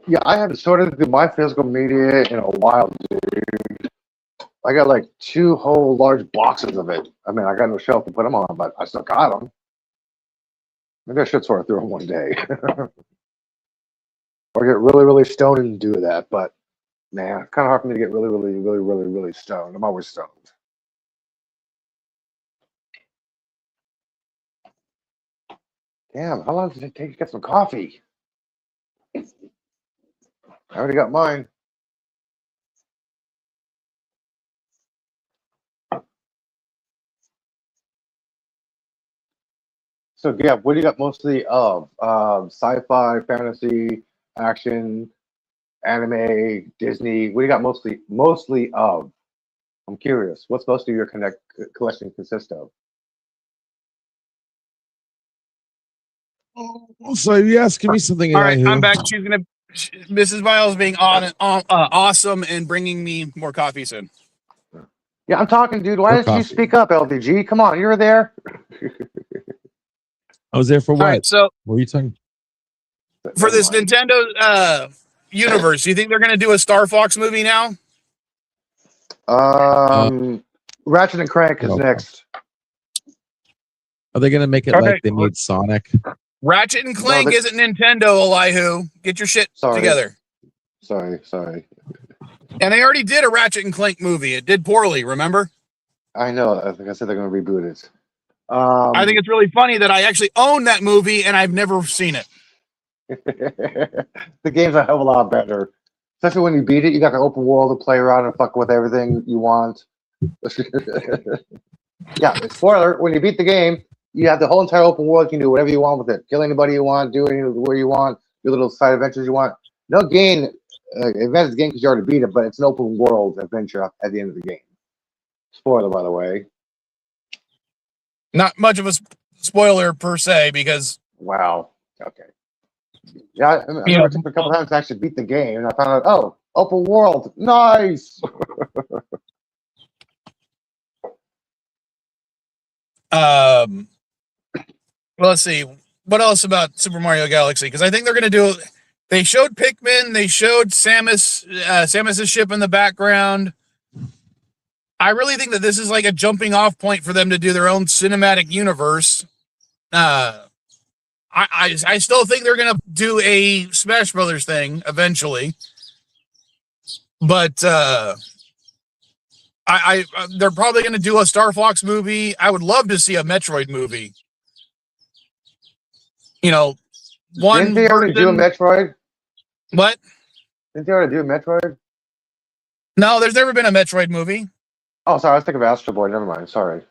Yeah, I haven't sorted through my physical media in a while, dude. I got like 2 whole large boxes of it. I mean, I got no shelf to put them on, but I still got them. Maybe I should sort through them one day. Or get really, really stoned and do that. But, man, it's kind of hard for me to get really, really, really, really, really stoned. I'm always stoned. Damn, how long does it take to get some coffee? I already got mine. So, yeah, what do you got mostly of? Sci-fi, fantasy, action, anime, Disney. What do you got mostly of? I'm curious. What's most of your collection consist of? So you asking me something? All right, I'm back. Mrs. Vile's being awesome and bringing me more coffee soon. Yeah, I'm talking, dude. Why didn't you speak up, LDG? Come on, you were there. I was there for what? Right, so what were you talking? For this Nintendo universe, do you think they're going to do a Star Fox movie now? Ratchet and Clank is next. Are they going to make it like they made Sonic? Ratchet and Clank isn't Nintendo, Elihu. Get your shit together. Sorry. And they already did a Ratchet and Clank movie. It did poorly, remember? I know. I think I said they're going to reboot it. I think it's really funny that I actually own that movie and I've never seen it. The game's a hell of a lot better. Especially when you beat it, you got the open world to play around and fuck with everything you want. Yeah, spoiler, when you beat the game, you have the whole entire open world. You can do whatever you want with it. Kill anybody you want, do anywhere you want, do little side adventures you want. No gain advantage the game because you already beat it, but it's an open world adventure at the end of the game. Spoiler, by the way. Not much of a spoiler per se, because... Wow. Okay. Yeah, I remember it took a couple times to actually beat the game, and I found out, oh, open world, nice! Well, let's see. What else about Super Mario Galaxy? Because I think they're going to do... They showed Pikmin, they showed Samus's ship in the background. I really think that this is like a jumping off point for them to do their own cinematic universe. I still think they're gonna do a Smash Brothers thing eventually, but they're probably gonna do a Star Fox movie. I would love to see a Metroid movie. You know, Didn't they already do a Metroid? What? Didn't they already do a Metroid? No, there's never been a Metroid movie. Oh, sorry, I was thinking of Astro Boy. Never mind. Sorry.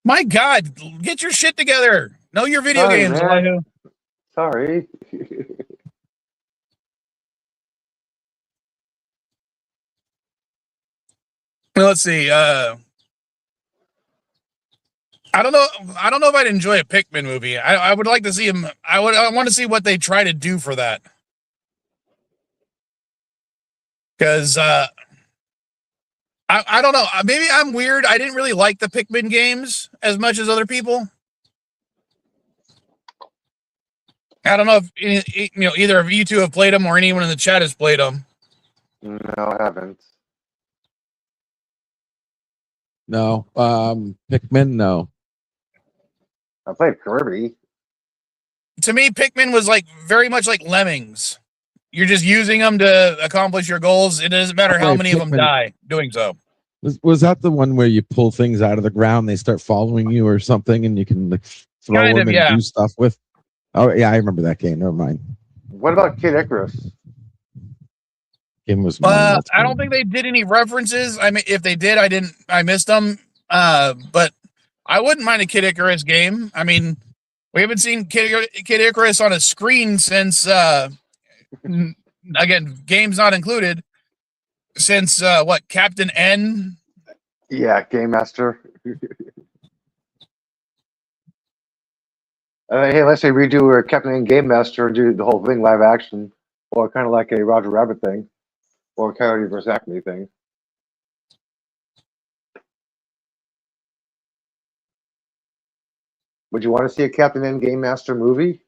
My God, get your shit together. Know your video games, Elihu. Sorry. Let's see. I don't know if I'd enjoy a Pikmin movie. I would like to see him. I want to see what they try to do for that. Because I don't know. Maybe I'm weird. I didn't really like the Pikmin games as much as other people. I don't know if either of you two have played them or anyone in the chat has played them. No, I haven't. No. Pikmin, no. I played Kirby. To me, Pikmin was like very much like Lemmings. You're just using them to accomplish your goals. It doesn't matter how many of them die doing so. Was that the one where you pull things out of the ground, they start following you or something, and you can like throw them and do stuff with? Oh yeah, I remember that game. Never mind. What about Kid Icarus? Game was. I don't think they did any references. I mean, if they did, I missed them. But I wouldn't mind a Kid Icarus game. I mean, We haven't seen Kid Icarus on a screen since, again, games not included, since what, Captain N? Yeah, Game Master. Hey, let's say redo a Captain N Game Master and do the whole thing live action, or kind of like a Roger Rabbit thing, or a Coyote vs. Acme thing. Would you want to see a Captain N Game Master movie?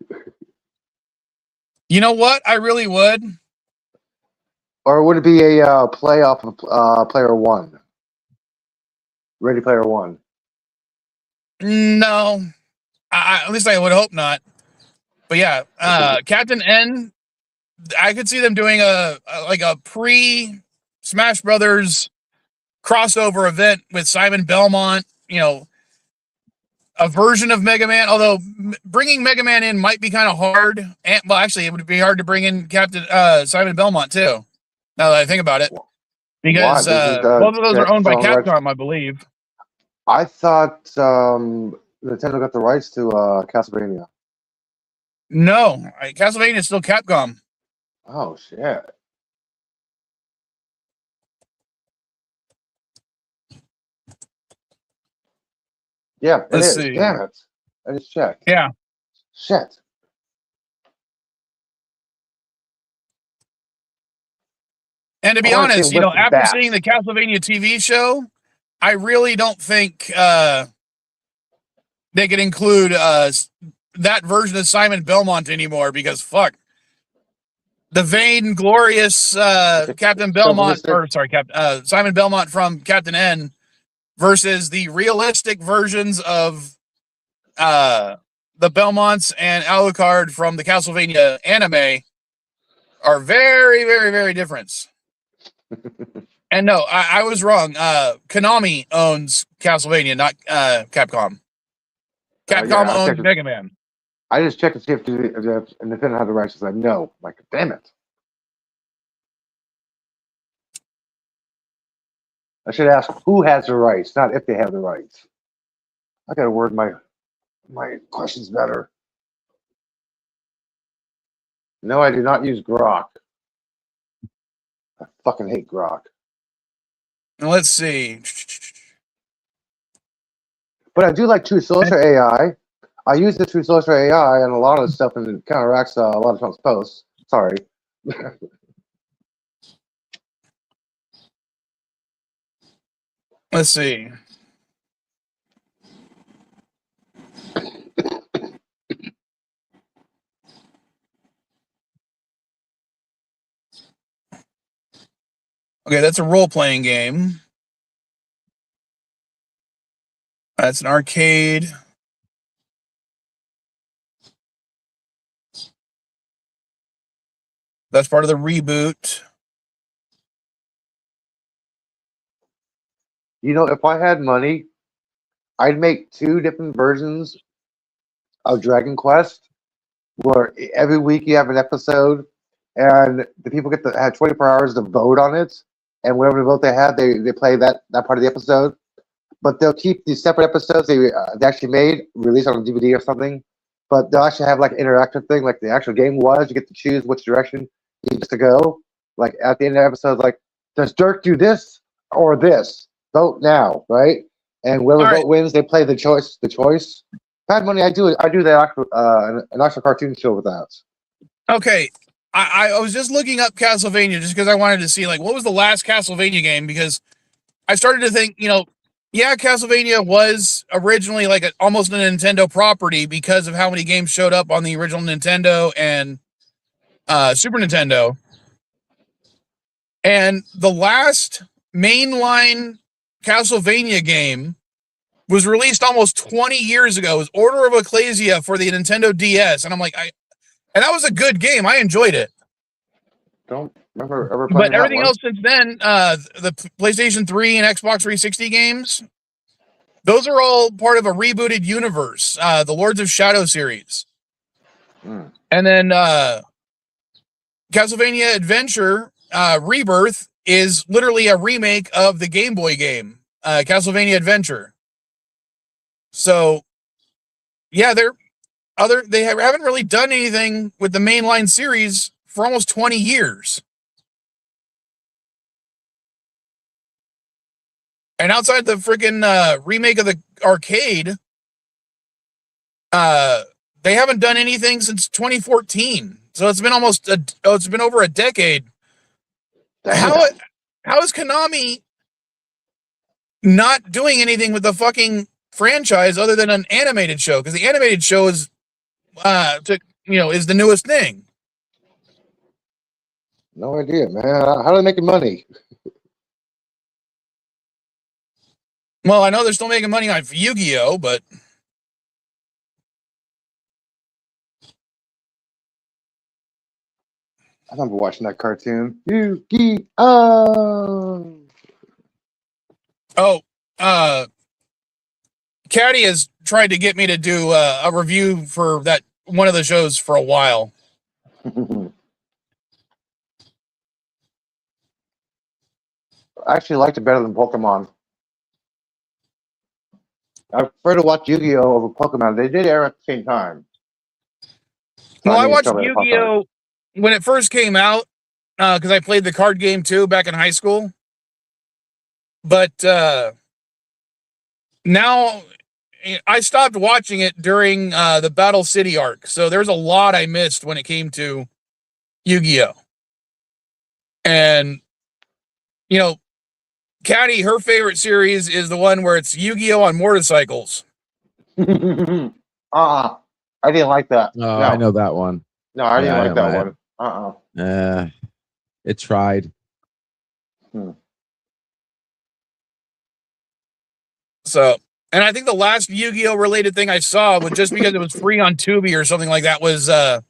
You know what? I really would. Or would it be a play off of Player One? Ready Player One? No. At least I would hope not. But yeah, Captain N, I could see them doing a pre-Smash Brothers crossover event with Simon Belmont, you know, a version of Mega Man, although bringing Mega Man in might be kind of hard. And, well, actually, it would be hard to bring in Captain Simon Belmont, too, now that I think about it. Because both of those are owned by Capcom, I believe. I thought Nintendo got the rights to Castlevania. No, Castlevania is still Capcom. Oh, shit. Yeah, Let's see. Damn it. I just checked. Yeah. Shit. And to be honest, you know, after seeing the Castlevania TV show, I really don't think they could include that version of Simon Belmont anymore, because fuck. The vain, glorious Captain Belmont, Simon Belmont from Captain N versus the realistic versions of the Belmonts and Alucard from the Castlevania anime are very, very, very different. And no, I was wrong. Konami owns Castlevania, not Capcom. Capcom owns Mega Man. I just checked to see if Nintendo had the rights. I said no. I'm like, damn it. I should ask who has the rights, not if they have the rights. I gotta word my questions better. No, I do not use Grok. I fucking hate Grok. Let's see. But I do like True Social AI. I use the True Social AI and a lot of stuff, and it counteracts a lot of Trump's posts. Sorry. Let's see. Okay, that's a role-playing game. That's an arcade. That's part of the reboot. You know, if I had money, I'd make 2 different versions of Dragon Quest, where every week you have an episode, and the people get to have 24 hours to vote on it, and whatever vote they have, they play that part of the episode. But they'll keep these separate episodes they actually made, released on a DVD or something. But they'll actually have like an interactive thing, like the actual game was. You get to choose which direction you get to go. Like at the end of the episode, like, does Dirk do this or this? Vote now, right? And whoever vote wins, they play the choice. If I had money, I do that an actual cartoon show with that. Okay, I was just looking up Castlevania just because I wanted to see like what was the last Castlevania game, because I started to think, you know, yeah, Castlevania was originally like almost a Nintendo property because of how many games showed up on the original Nintendo and Super Nintendo. And the last mainline Castlevania game was released almost 20 years ago. It was Order of Ecclesia for the Nintendo DS. And I'm like, and that was a good game. I enjoyed it. Don't remember ever playing But everything else since then, the PlayStation 3 and Xbox 360 games, those are all part of a rebooted universe, the Lords of Shadow series. And then Castlevania Adventure Rebirth is literally a remake of the Game Boy game, Castlevania Adventure. So, yeah, they haven't really done anything with the mainline series for almost 20 years. And outside the freaking remake of the arcade, they haven't done anything since 2014. So it's been it's been over a decade. How is Konami not doing anything with the fucking franchise other than an animated show? Because the animated show is is the newest thing. No idea, man. How are they making money? Well, I know they're still making money on Yu-Gi-Oh, but I remember watching that cartoon. Yu-Gi-Oh! Oh, Caddy has tried to get me to do a review for that one of the shows for a while. I actually liked it better than Pokemon. I prefer to watch Yu-Gi-Oh over Pokemon. They did air at the same time. Well, I watched Yu-Gi-Oh when it first came out because I played the card game too back in high school. But now I stopped watching it during the Battle City arc. So there's a lot I missed when it came to Yu-Gi-Oh. And, Caddy, her favorite series is the one where it's Yu-Gi-Oh on motorcycles. I didn't like that. No, I know that one. No, I didn't like that one. It tried. So, and I think the last Yu-Gi-Oh related thing I saw was just because it was free on Tubi or something like that was the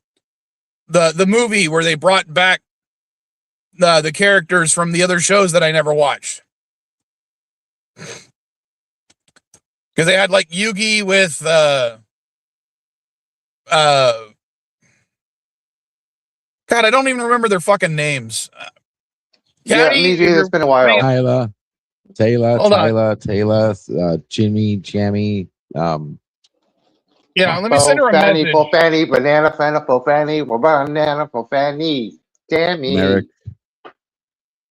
movie where they brought back the characters from the other shows that I never watched. Because they had like Yugi with God, I don't even remember their fucking names. Caddy, me too. It's been a while. Taylor, Jimmy, Jammy. Yeah, let me send her a message. Fanny, banana, fanny, banana, fanny, Jammy. Merrick.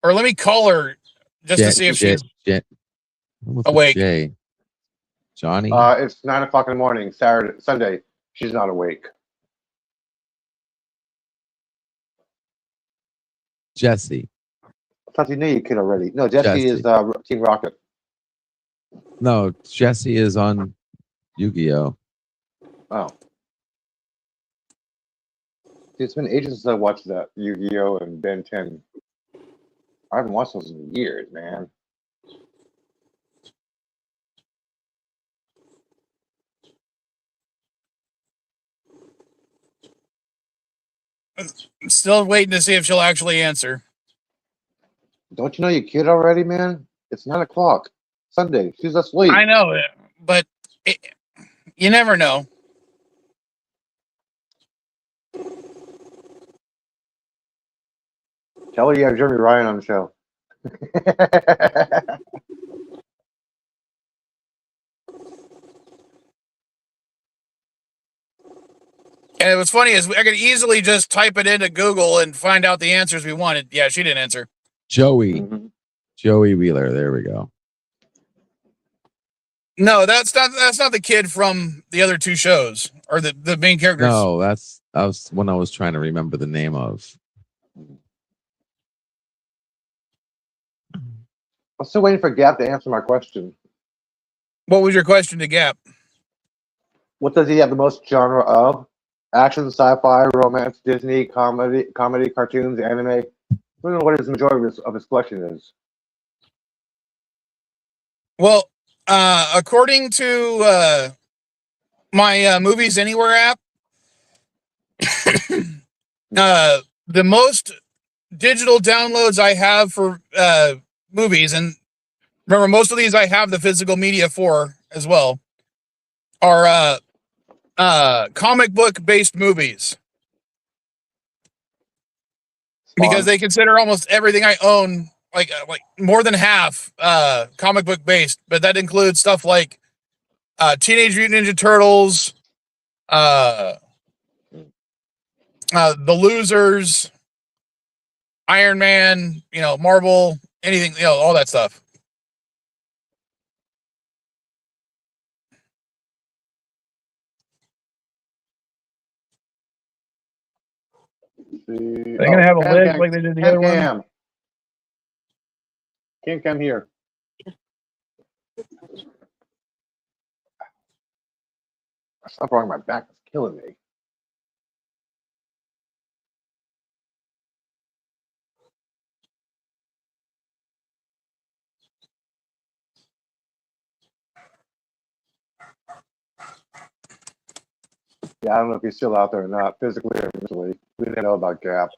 Or let me call her just to see if she's awake. Jay? Johnny? It's 9 o'clock in the morning, Sunday. She's not awake. Jesse. I thought you knew your kid already. No, Jesse is Team Rocket. No, Jesse is on Yu-Gi-Oh. Oh. It's been ages since I watched that Yu-Gi-Oh and Ben 10. I haven't watched those in years, man. Still waiting to see if she'll actually answer. Don't you know your kid already, man? It's 9 o'clock. Sunday. She's asleep. I know it, but you never know. Tell her you have Jeremy Ryan on the show. And it was funny is I could easily just type it into Google and find out the answers we wanted. Yeah, she didn't answer. Joey Wheeler. There we go. No, that's not the kid from the other two shows or the main characters. No, that was when I was trying to remember the name of. I'm still waiting for Gap to answer my question. What was your question to Gap? What does he have the most genre of? Action, sci-fi, romance, Disney, comedy, cartoons, anime. I don't know what his majority of his collection is. Well, according to my Movies Anywhere app, the most digital downloads I have for movies, and remember, most of these I have the physical media for as well, are comic book based movies. Because they consider almost everything I own like more than half comic book based, but that includes stuff like Teenage Mutant Ninja Turtles, The Losers, Iron Man, Marvel, anything, all that stuff. They're gonna have a list like they did the other one. Can't come here. Stop wrong. My back is killing me. Yeah, I don't know if he's still out there or not, physically or mentally. We didn't know about Gap.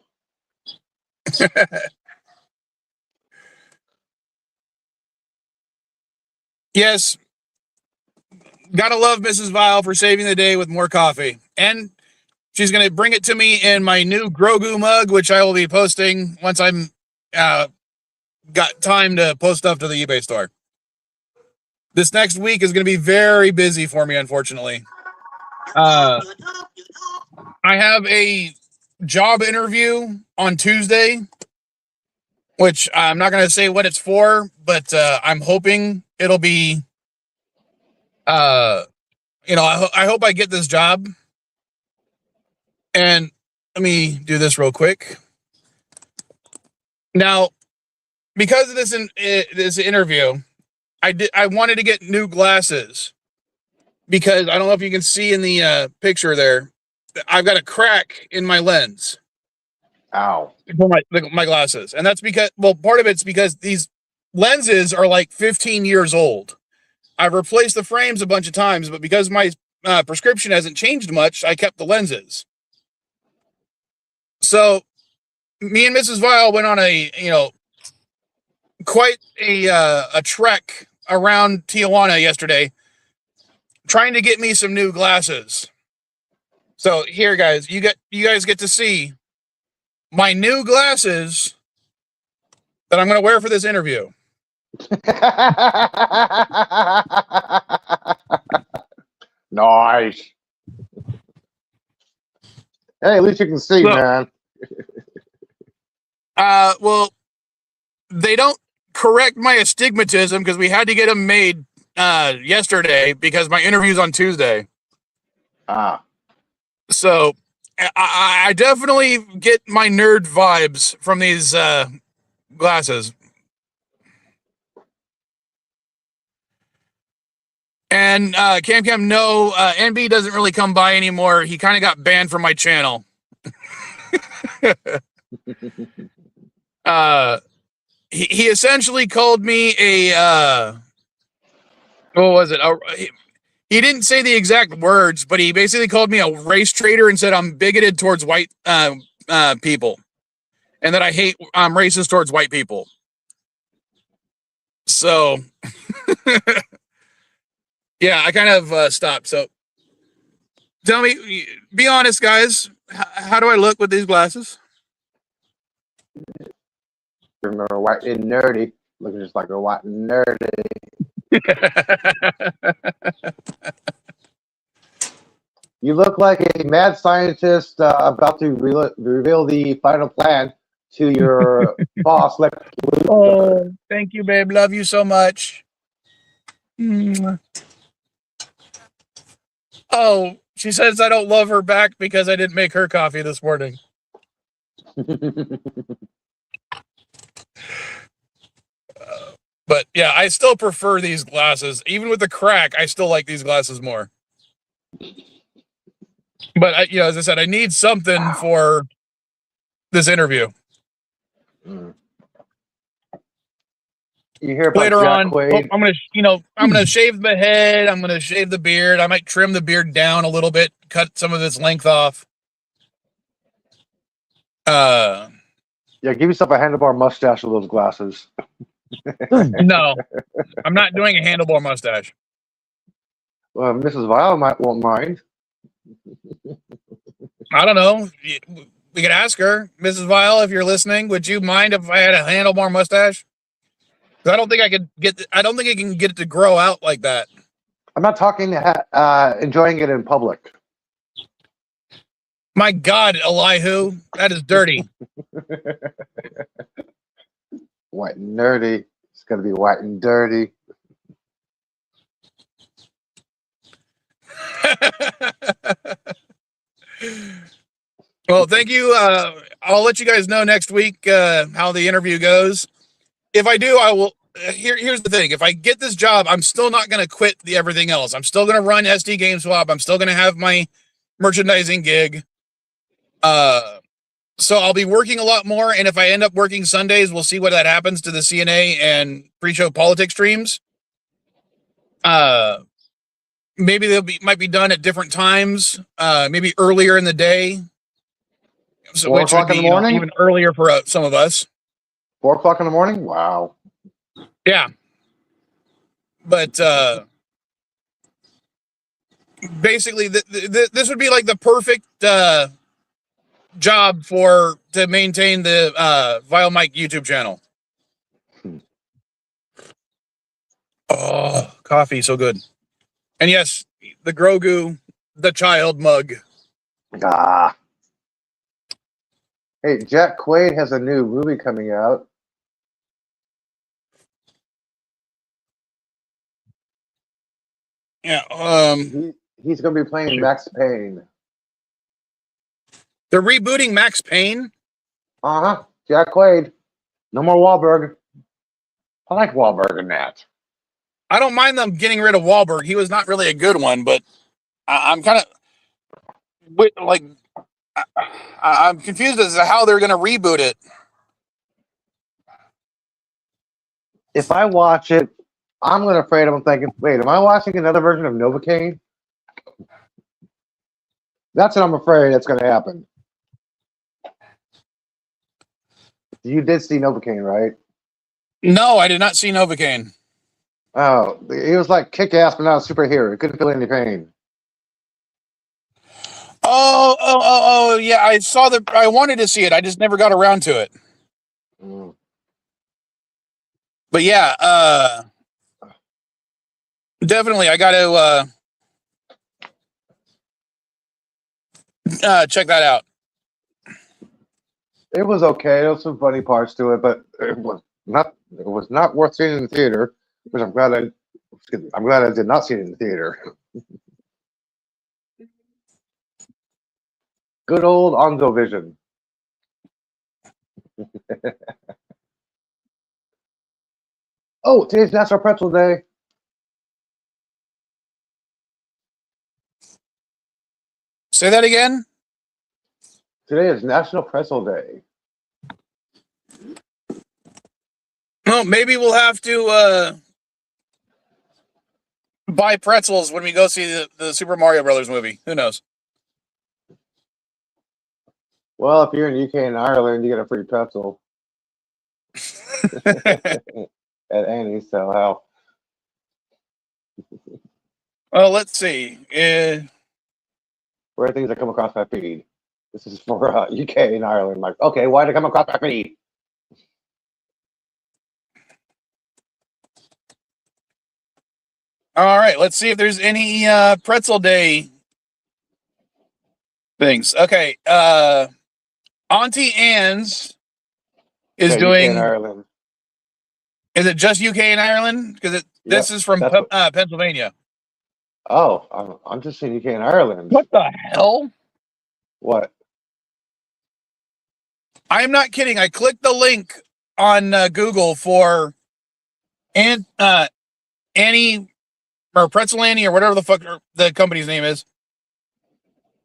Yes. Gotta love Mrs. Vile for saving the day with more coffee. And she's going to bring it to me in my new Grogu mug, which I will be posting once I'm got time to post stuff to the eBay store. This next week is going to be very busy for me, unfortunately. I have a job interview on Tuesday, which I'm not going to say what it's for, but I'm hoping it'll be, I hope I get this job. And let me do this real quick. Now, because of this interview, I wanted to get new glasses because I don't know if you can see in the picture there, I've got a crack in my lens. Ow. For my glasses. And that's because, part of it's because these lenses are like 15 years old. I've replaced the frames a bunch of times, but because my prescription hasn't changed much, I kept the lenses. So me and Mrs. Vile went on quite a trek around Tijuana yesterday, trying to get me some new glasses. So here, guys, you guys get to see my new glasses that I'm going to wear for this interview. Nice. Hey, at least you can see, man. Well, they don't correct my astigmatism because we had to get them made yesterday because my interview's on Tuesday. So I definitely get my nerd vibes from these glasses. And Cam, no, NB doesn't really come by anymore. He kind of got banned from my channel. He essentially called me what was it? He didn't say the exact words, but he basically called me a race traitor and said I'm bigoted towards white people, and that I'm racist towards white people. So, yeah, I kind of stopped. So, tell me, be honest, guys. How do I look with these glasses? You're white and nerdy, looking just like a white and nerdy. You look like a mad scientist about to reveal the final plan to your boss. Oh, thank you, babe. Love you so much. Oh, she says I don't love her back because I didn't make her coffee this morning. But yeah, I still prefer these glasses. Even with the crack, I still like these glasses more. But as I said, I need something for this interview. You hear about later Jack on? Quaid? I'm gonna shave the head. I'm gonna shave the beard. I might trim the beard down a little bit, cut some of its length off. Yeah, give yourself a handlebar mustache with those glasses. No, I'm not doing a handlebar mustache. Well, Mrs. Vile won't mind. I don't know. We could ask her, Mrs. Vile, if you're listening. Would you mind if I had a handlebar mustache? Because I don't think I could get. I don't think I can get it to grow out like that. I'm not talking enjoying it in public. My God, Elihu, that is dirty. White and nerdy. It's gonna be white and dirty. Well, thank you. I'll let you guys know next week how the interview goes. If I do, I will. Here's the thing: if I get this job, I'm still not going to quit everything else. I'm still going to run SD Game Swap. I'm still going to have my merchandising gig. So I'll be working a lot more. And if I end up working Sundays, we'll see what that happens to the CNA and pre-show politics streams. Maybe might be done at different times. Maybe earlier in the day. So, 4 which would o'clock in be the morning? even earlier for some of us. 4 o'clock in the morning? Wow. Yeah. But basically, this would be like the perfect job to maintain the Vile Mike YouTube channel. Oh, coffee, so good. And yes, the Grogu, the child mug. Ah. Hey, Jack Quaid has a new movie coming out. Yeah. He's going to be playing Max Payne. They're rebooting Max Payne. Uh-huh. Jack Quaid. No more Wahlberg. I like Wahlberg in that. I don't mind them getting rid of Wahlberg. He was not really a good one, but I'm kind of like I'm confused as to how they're going to reboot it. If I watch it, I'm going to afraid I'm thinking, wait, am I watching another version of Novocaine? That's what I'm afraid that's going to happen. You did see Novocaine, right? No, I did not see Novocaine. Oh, he was like kick-ass, but not a superhero. He couldn't feel any pain. Oh, yeah. I wanted to see it. I just never got around to it. Mm. But yeah, definitely. I got to check that out. It was okay. There was some funny parts to it, but it was not worth seeing in the theater. Which I'm glad I did not see it in the theater. Good old Onzo Vision. Oh, today's National Pretzel Day. Say that again. Today is National Pretzel Day. Well, maybe we'll have to buy pretzels when we go see the Super Mario Brothers movie. Who knows? Well, if you're in UK and Ireland, you get a free pretzel at Annie's. So how? Well, let's see. Where are things that come across my feed? This is for UK and Ireland. Like, okay, why did it come across my feed? All right, let's see if there's any pretzel day things. Okay, Auntie Anne's is doing. UK and Ireland. Is it just UK and Ireland? Because this is from Pennsylvania. Oh, I'm just saying UK and Ireland. What the hell? What? I am not kidding. I clicked the link on Google for Annie or Pretzel Annie or whatever the fuck the company's name is.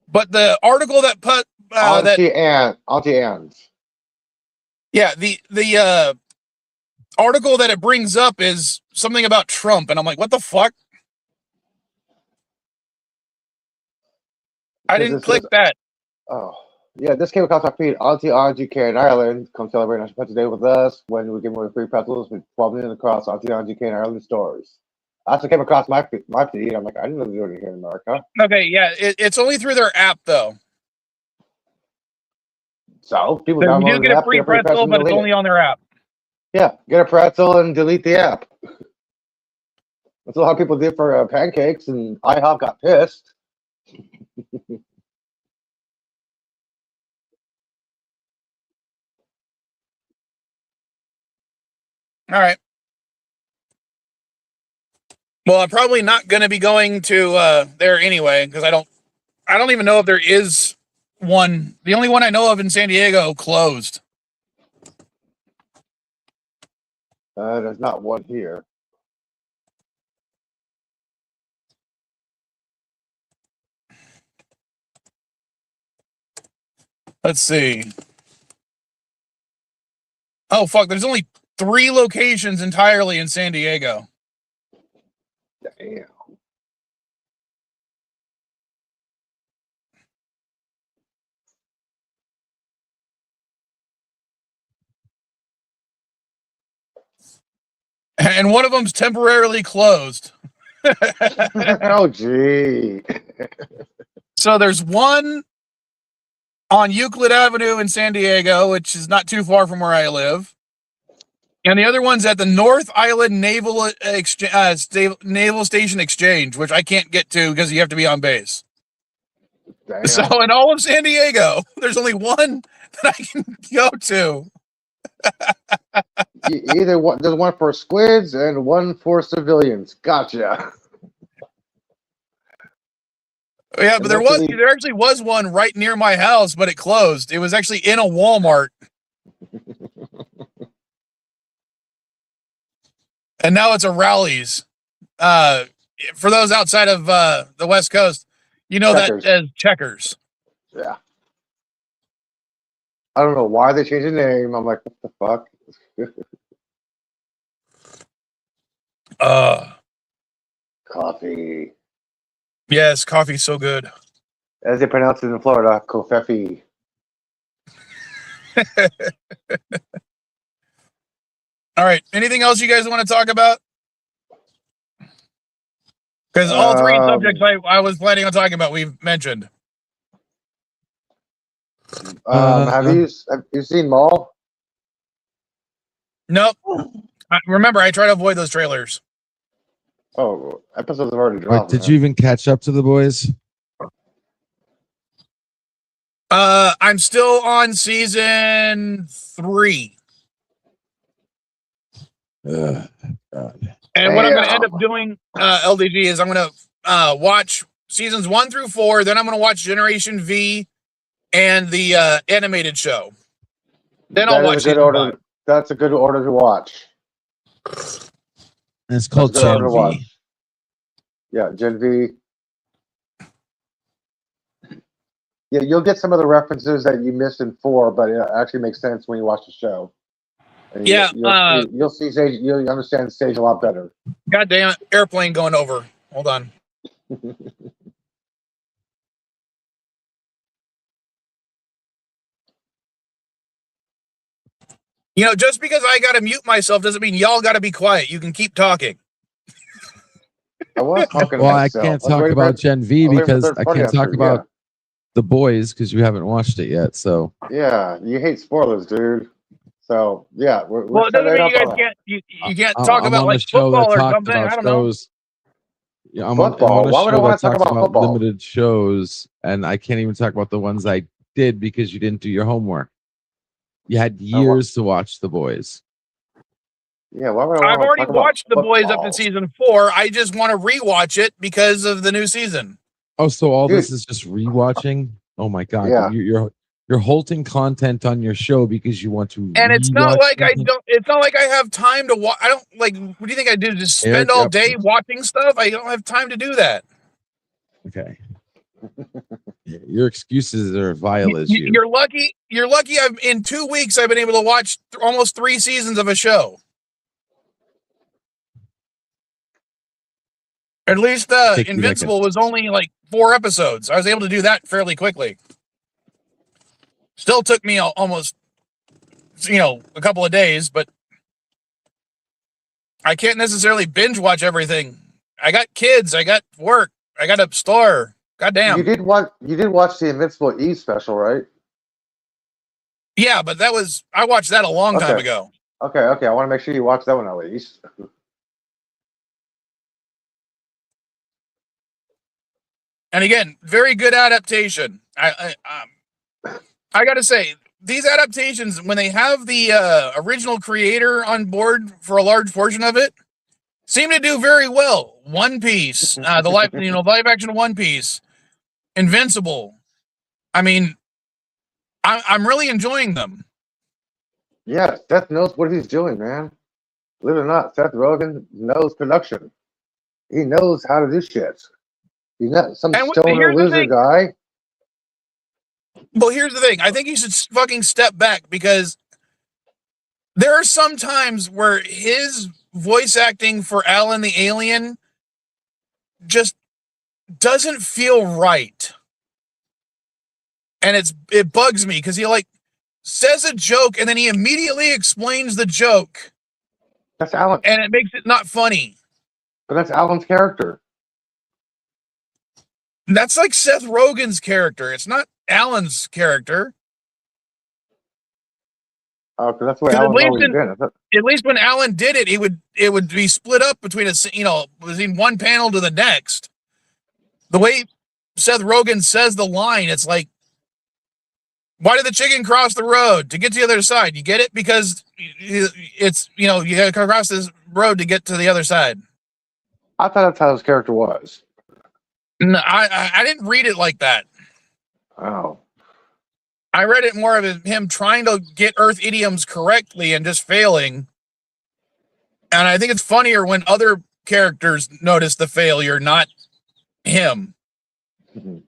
But the article that put Auntie Anne's. Yeah, the article that it brings up is something about Trump, and I'm like, what the fuck? I didn't click that. Oh, yeah, this came across our feed. Auntie UK in Ireland come celebrate National Pretzel Day with us when we give away free pretzels with 12 million across Auntie UK in Ireland stores. That's what came across my feed. I'm like, I didn't know they were doing it here in America. Okay, yeah, it's only through their app though. So people You download do get the a app, free pretzel, but it's only on their app. Yeah, get a pretzel and delete the app. That's how people did for pancakes, and IHOP got pissed. All right. Well, I'm probably not going to be going to there anyway because I don't even know if there is one. The only one I know of in San Diego closed. There's not one here. Let's see. Oh, fuck. There's only 3 locations entirely in San Diego. Damn. And one of them's temporarily closed. Oh, gee. So there's one on Euclid Avenue in San Diego, which is not too far from where I live. And the other one's at the North Island Naval Station Exchange, which I can't get to because you have to be on base. Damn. So in all of San Diego, there's only one that I can go to. Either one, there's one for squids and one for civilians. Gotcha. Yeah, but there actually was one right near my house, but it closed. It was actually in a Walmart. And now it's a Rally's. For those outside of the West Coast, you know Checkers. that as Checkers. Yeah. I don't know why they changed the name. I'm like, what the fuck? Coffee. Yes, coffee's so good. As they pronounce it in Florida, Kofefi. All right. Anything else you guys want to talk about? Because all 3 subjects I was planning on talking about, we've mentioned. Have you seen Maul? Nope. Remember, I try to avoid those trailers. Oh, episodes have already Wait, dropped. did you even catch up to the boys? I'm still on season 3. God. And what I'm going to end up doing, LDG, is I'm going to watch seasons 1 through 4. Then I'm going to watch Generation V and the animated show. Then I'll watch season 5. That's a good order to watch. And it's called Gen V. Yeah, Gen V. Yeah, you'll get some of the references that you missed in 4, but it actually makes sense when you watch the show. And yeah, you'll see Sage. You'll understand Sage a lot better. God damn it! Airplane going over. Hold on. You know, just because I got to mute myself doesn't mean y'all got to be quiet. You can keep talking. I was talking. Well, I can't talk about Gen V because I can't talk about the boys because you haven't watched it yet. So yeah, you hate spoilers, dude. So yeah, well, it doesn't mean you guys can't. You can't talk about like football or something. I don't know. Yeah, I'm on a show that talks about limited shows, and I can't even talk about the ones I did because you didn't do your homework. You had years to watch The Boys. Yeah, why would I I've already watched The Boys up to season 4. I just want to rewatch it because of the new season. Oh, so all this is just rewatching? Oh my god! Yeah. You're halting content on your show because you want to. And it's not like I don't. It's not like I have time to watch. I don't like. What do you think I do? Just spend all day watching stuff? I don't have time to do that. Okay. Your excuses are vile as you. You're lucky. You're lucky. In 2 weeks I've been able to watch almost 3 seasons of a show. At least Invincible was only like 4 episodes. I was able to do that fairly quickly. Still took me almost, a couple of days, but I can't necessarily binge watch everything. I got kids. I got work. I got a store. God damn. You did watch the Invincible E special, right? Yeah, but I watched that a long time ago. Okay. I want to make sure you watch that one at least. And again, very good adaptation. I got to say, these adaptations, when they have the original creator on board for a large portion of it, seem to do very well. One Piece, the live action One Piece, Invincible. I mean, I'm really enjoying them. Yeah, Seth knows what he's doing, man. Believe it or not, Seth Rogen knows production. He knows how to do shit. He's not some stoner loser guy. Well, here's the thing. I think he should fucking step back, because there are some times where his voice acting for Alan the Alien just doesn't feel right. And it bugs me, because he like says a joke and then he immediately explains the joke. That's Alan. And it makes it not funny. But that's Alan's character. That's like Seth Rogen's character. It's not Alan's character. Oh, because that's what Alan's always been. At least when Alan did it, it would be split up between between one panel to the next. The way Seth Rogen says the line, it's like, why did the chicken cross the road? To get to the other side. You get it? Because it's, you got to cross this road to get to the other side. I thought that's how his character was. No, I didn't read it like that. Oh. I read it more of him trying to get Earth idioms correctly and just failing. And I think it's funnier when other characters notice the failure, not him. Mm-hmm.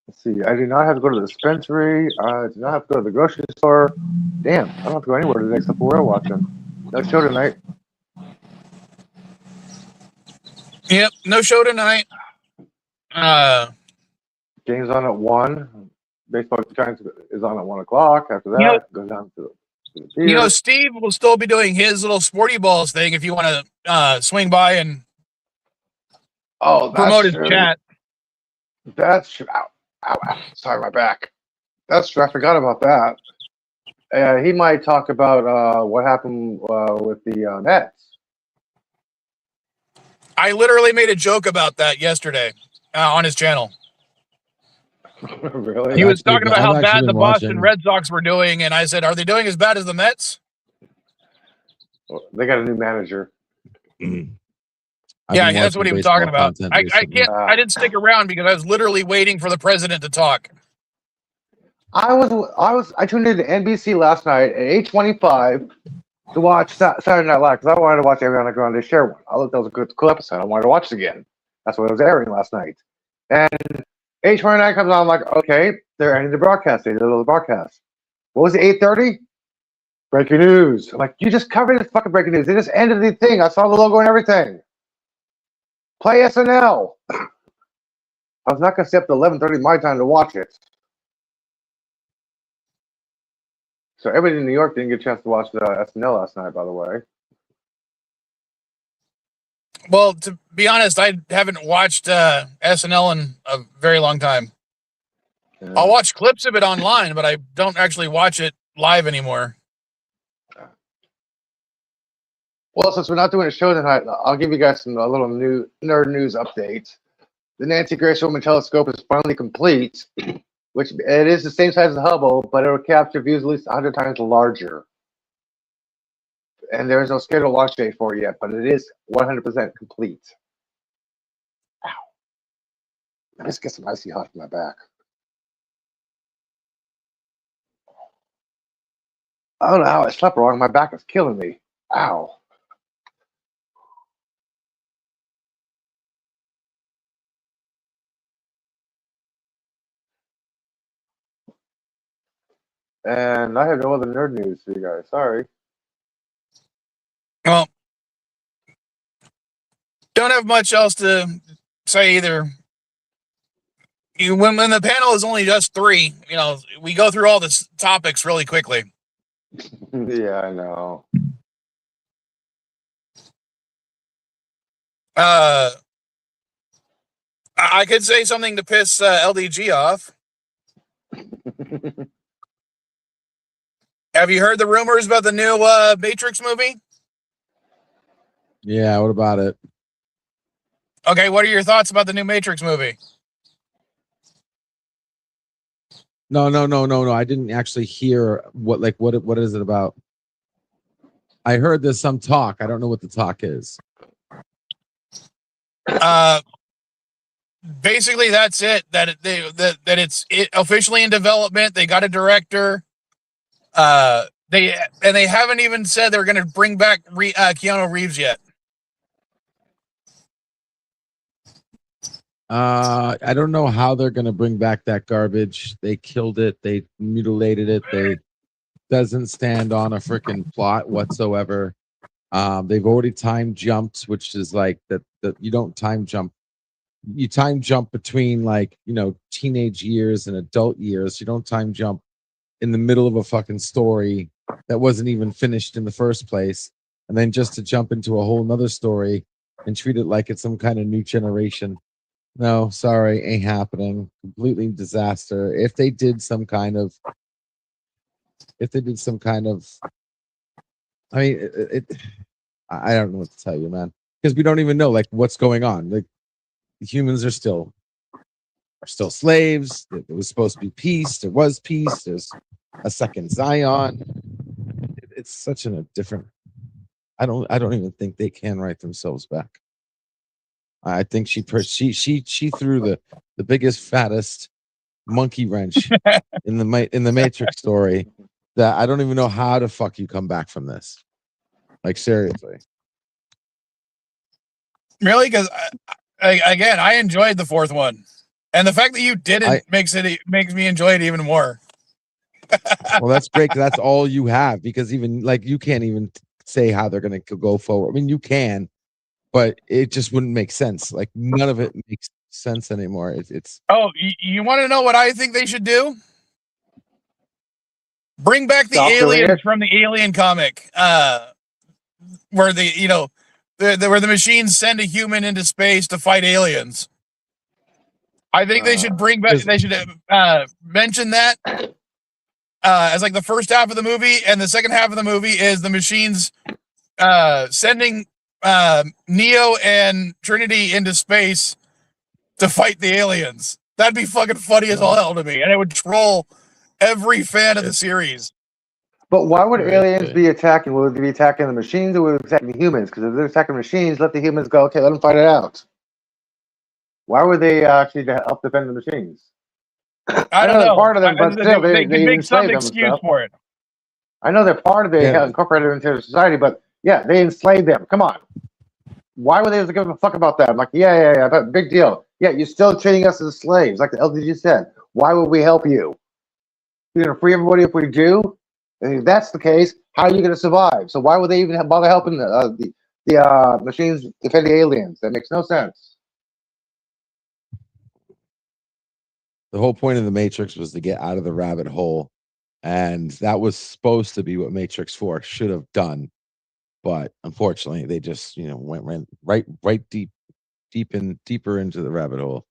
Let's see. I do not have to go to the dispensary. I do not have to go to the grocery store. Damn, I don't have to go anywhere today except for we're watching. No show tonight. Yep, no show tonight. Game's on at 1. Baseball Giants is on at 1 o'clock. After that, goes down to the Steve will still be doing his little sporty balls thing if you want to swing by and promote his chat. That's true. Ow, sorry, my back. That's true. I forgot about that. He might talk about what happened with the Mets. I literally made a joke about that yesterday on his channel. Really? He was talking about how bad the Boston Red Sox were doing, and I said, "Are they doing as bad as the Mets?" Well, they got a new manager. Yeah, that's what he was talking about. I didn't stick around because I was literally waiting for the president to talk. I tuned into NBC last night at 8:25 to watch Saturday Night Live because I wanted to watch Ariana Grande share one. I thought that was a cool episode. I wanted to watch it again. That's what it was airing last night. And 8:29 comes on. I'm like, okay, they're ending the broadcast. They did the broadcast. What was it? 8:30. Breaking news. I'm like, you just covered this fucking breaking news. They just ended the thing. I saw the logo and everything. Play SNL. I was not going to stay up to 11:30 my time to watch it. So everybody in New York didn't get a chance to watch the SNL last night, by the way. Well, to be honest, I haven't watched SNL in a very long time. Yeah. I'll watch clips of it online, but I don't actually watch it live anymore. Well, since we're not doing a show tonight, I'll give you guys a little new nerd news update. The Nancy Grace Roman telescope is finally complete, which it is the same size as Hubble, but it will capture views at least 100 times larger. And there is no scheduled launch date for it yet, but it is 100% complete. Ow. Let me just get some icy hot in my back. I don't know how I slept wrong. My back is killing me. Ow. And I have no other nerd news for you guys. Sorry. Well, don't have much else to say either. When the panel is only just 3, we go through all the topics really quickly. Yeah, I know. I could say something to piss LDG off. Have you heard the rumors about the new Matrix movie? Yeah, what about it? Okay, what are your thoughts about the new Matrix movie? No. I didn't actually hear what is it about? I heard there's some talk. I don't know what the talk is. Basically that's it. That it's officially in development. They got a director. They haven't even said they're going to bring back Keanu Reeves yet. I don't know how they're gonna bring back that garbage. They killed it. They mutilated it. They doesn't stand on a freaking plot whatsoever. They've already time jumped, which is like that you don't time jump. You time jump between teenage years and adult years. You don't time jump in the middle of a fucking story that wasn't even finished in the first place, and then just to jump into a whole nother story and treat it like it's some kind of new generation. No, sorry, ain't happening. Completely disaster. If they did some kind of, I mean, I don't know what to tell you, man, because we don't even know what's going on. Like, humans are still slaves. There was supposed to be peace. There was peace. There's a second Zion. It's such a different. I don't even think they can write themselves back. I think she threw the biggest, fattest monkey wrench in the Matrix story that I don't even know how the fuck you come back from this. Like, seriously. Really? Because I enjoyed the fourth one, and the fact that you didn't makes me enjoy it even more. Well, that's great. 'Cause that's all you have, because even you can't even say how they're going to go forward. I mean, you can, but it just wouldn't make sense. Like, none of it makes sense anymore. It's Oh, you want to know what I think they should do? Bring back the aliens from the Alien comic, where where the machines send a human into space to fight aliens. I think they should bring back. They should mention that as the first half of the movie, and the second half of the movie is the machines sending Neo and Trinity into space to fight the aliens. That'd be fucking funny as all hell to me, and it would troll every fan of the series. But why would aliens be attacking? Would they be attacking the machines, or would they be attacking the humans? Because if they're attacking machines, let the humans go. Okay, let them fight it out. Why would they actually help defend the machines? I don't know. Part of them, but still, they can make some excuse for it. I know they're part of it, incorporated into society, but yeah, they enslaved them. Come on. Why would they give a fuck about that? I'm like, yeah, but big deal. Yeah, you're still treating us as slaves, like the LDG said. Why would we help you? You're going to free everybody if we do? And if that's the case, how are you going to survive? So why would they even bother helping the machines defend the aliens? That makes no sense. The whole point of the Matrix was to get out of the rabbit hole, and that was supposed to be what Matrix 4 should have done. But unfortunately, they just went right deeper into the rabbit hole.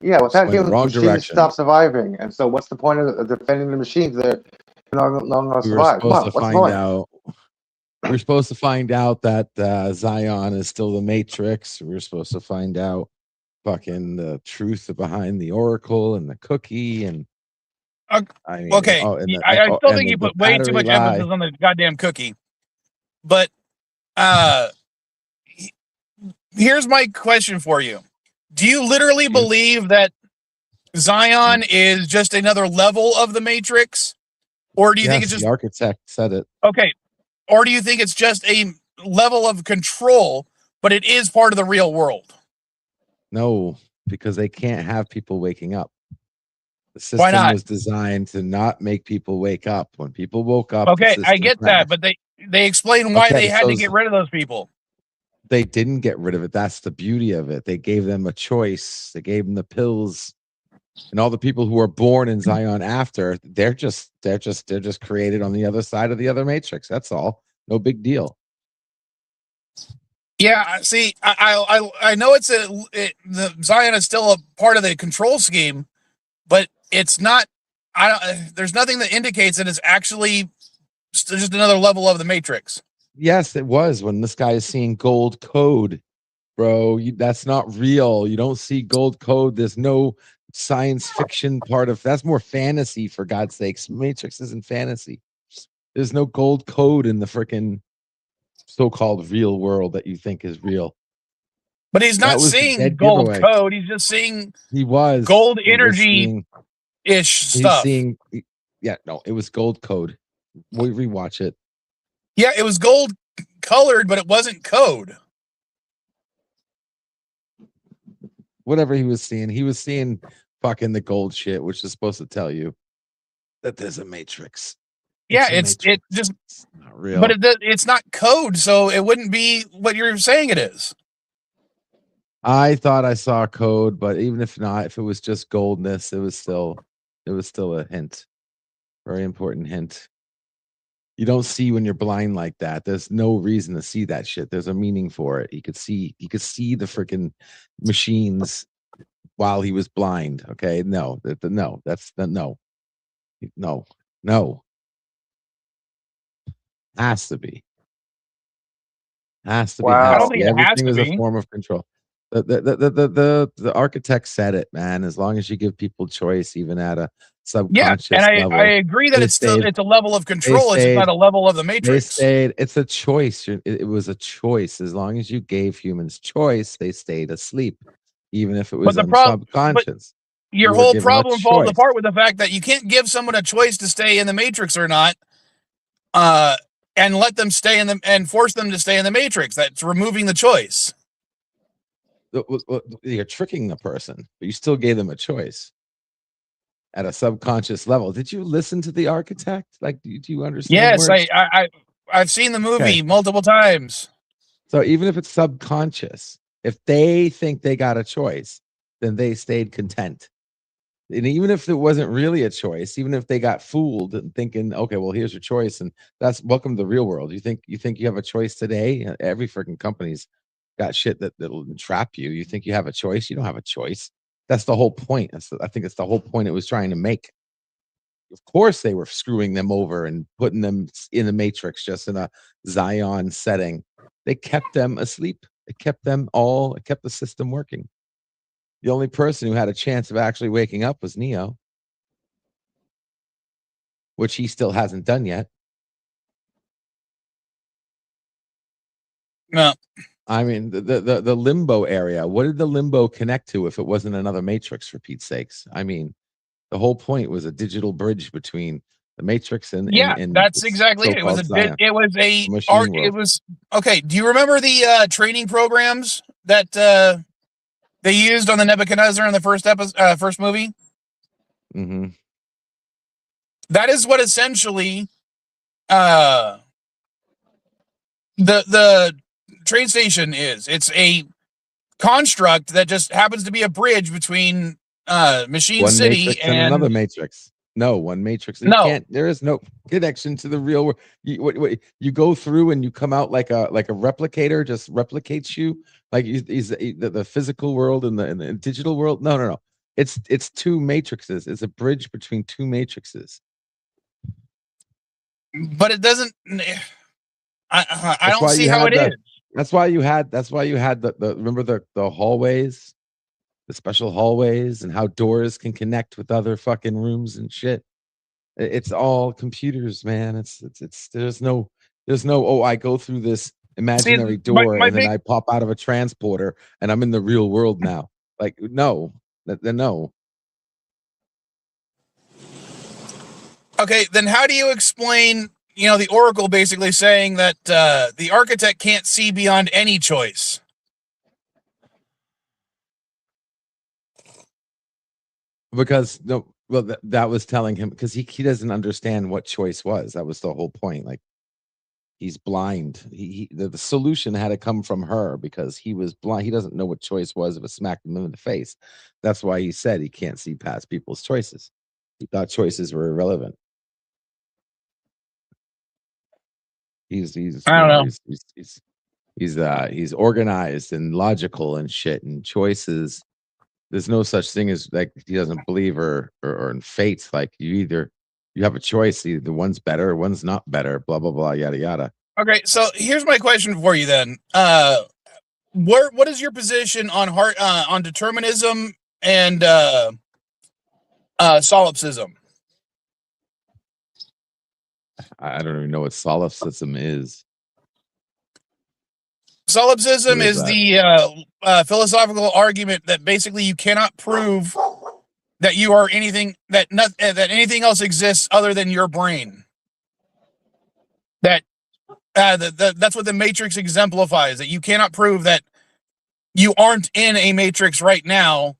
Yeah, without giving the machines stop surviving. And so, what's the point of defending the machines? They're not going to survive. We were supposed to find out that Zion is still the Matrix. We were supposed to find out fucking the truth behind the Oracle and the cookie. And I still think you put way too much emphasis on the goddamn cookie. But here's my question for you. Do you literally believe that Zion is just another level of the Matrix? Or do you think it's just the architect said it? Okay. Or do you think it's just a level of control, but it is part of the real world? No, because they can't have people waking up. The system was designed to not make people wake up. When people woke up, okay, I get that, but they explain why they had to get rid of those people. They didn't get rid of it. That's the beauty of it. They gave them a choice. They gave them the pills, and all the people who are born in Zion after, they're just created on the other side of the other Matrix. That's all. No big deal. Yeah, see, I know the Zion is still a part of the control scheme, but it's not. There's nothing that indicates that it's actually just another level of the Matrix. Yes, it was when this guy is seeing gold code bro. That's not real. You don't see gold code. There's no science fiction part of that's more fantasy, for God's sakes. Matrix isn't fantasy. There's no gold code in the freaking so-called real world that you think is real. But he's That not was the seeing dead gold giveaway. code. He's just seeing He was gold he was energy seeing- ish He's stuff. seeing, yeah, no, it was gold code. We rewatch it. Yeah, it was gold colored, but it wasn't code. Whatever he was seeing fucking the gold shit, which is supposed to tell you that there's a matrix. Yeah, a it's matrix. just It's not real. but it's not code, so it wouldn't be what you're saying it is. I thought I saw code, but even if not, if it was just goldness, it was still a hint. Very important hint. You don't see when you're blind like that. There's no reason to see that shit. There's a meaning for it. He could see the freaking machines while he was blind. Okay. No, no. Has to be. Has to be. Wow. I Has don't to think be. it has Everything to is a be. form of control. The architect said it, man. As long as you give people choice, even at a Yeah, subconscious and level, I agree that they it's still stayed- it's a level of control. It's just stayed- not a level of the they matrix. stayed. It's a choice. It was a choice. As long as you gave humans choice, they stayed asleep, even if it was the prob- subconscious. Your You were whole given a problem falls choice. apart with the fact that you can't give someone a choice to stay in the matrix or not, and let them stay in the and force them to stay in the matrix. That's removing the choice. You're tricking the person, but you still gave them a choice at a subconscious level. Did you listen to the architect? Like, do you understand? Yes, words? I've seen the movie Okay. multiple times. So even if it's subconscious, if they think they got a choice, then they stayed content. And even if it wasn't really a choice, even if they got fooled and thinking, okay, well, here's your choice, and that's welcome to the real world. You think you have a choice today? Every freaking company's got shit that'll trap you. You think you have a choice? You don't have a choice. That's the whole point. I think it's the whole point it was trying to make. Of course, they were screwing them over and putting them in the matrix, just in a Zion setting. They kept them asleep. It kept the system working. The only person who had a chance of actually waking up was Neo, which he still hasn't done yet. No, I mean, the limbo area. What did the limbo connect to if it wasn't another matrix? For Pete's sakes, I mean, the whole point was a digital bridge between the matrix and that's exactly it. It was Zion, machine art. world. It was okay. Do you remember the training programs that they used on the Nebuchadnezzar in the first movie? Mm-hmm. That is what essentially the train station is. It's a construct that just happens to be a bridge between Machine One City matrix and another matrix. No, one matrix. You can't. There is no connection to the real world. You go through and you come out like a replicator, just replicates you. Like the physical world and the digital world. No. It's two matrices. It's a bridge between two matrices. But it doesn't. I don't see how it is. That's why you had the remember the hallways, the special hallways, and how doors can connect with other fucking rooms and shit. It's all computers, man. It's there's no oh, I go through this imaginary door and then I pop out of a transporter and I'm in the real world now. Like no. Okay, then how do you explain, the Oracle basically saying that the architect can't see beyond any choice? Because that was telling him, because he doesn't understand what choice was. That was the whole point. Like, he's blind. The solution had to come from her because he was blind. He doesn't know what choice was if it smacked him in the face. That's why he said he can't see past people's choices. He thought choices were irrelevant. He's I don't know. He's organized and logical and shit, and choices. There's no such thing as, like, he doesn't believe or in fate. Like, you have a choice. Either one's better, one's not better. Blah blah blah. Yada yada. Okay, so here's my question for you then. what is your position on on determinism and solipsism? I don't even know what solipsism is. Solipsism What is is that? the philosophical argument that basically you cannot prove that you are anything that anything else exists other than your brain. That that's what the Matrix exemplifies. That you cannot prove that you aren't in a Matrix right now,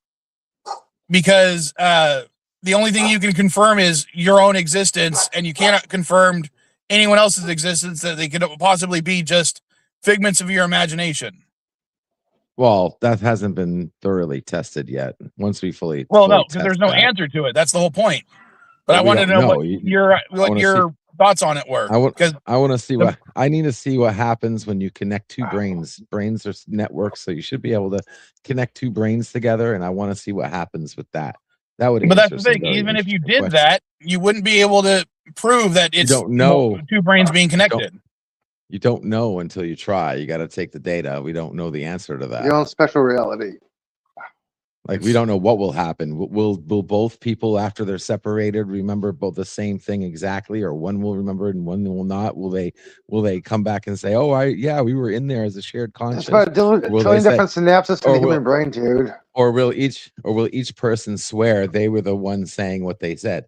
because the only thing you can confirm is your own existence, and you cannot confirm anyone else's existence, that they could possibly be just figments of your imagination. Well, that hasn't been thoroughly tested yet. Once we fully no, because test there's no that, answer to it. That's the whole point. But I we wanted to don't know know. what your thoughts on it were. I want to see what I need to see what happens when you connect two brains. Brains are networks, so you should be able to connect two brains together, and I want to see what happens with that. That would. But that's the thing. Even if you did that, you wouldn't be able to prove that it's two brains being connected. You don't know until you try. You got to take the data. We don't know the answer to that. Your own special reality. Like, we don't know what will happen. Will both people, after they're separated, remember both the same thing exactly, or one will remember it and one will not? Will they come back and say, "Oh, we were in there as a shared conscience"? That's about totally different synapses in the human brain, dude. Or will each person swear they were the one saying what they said?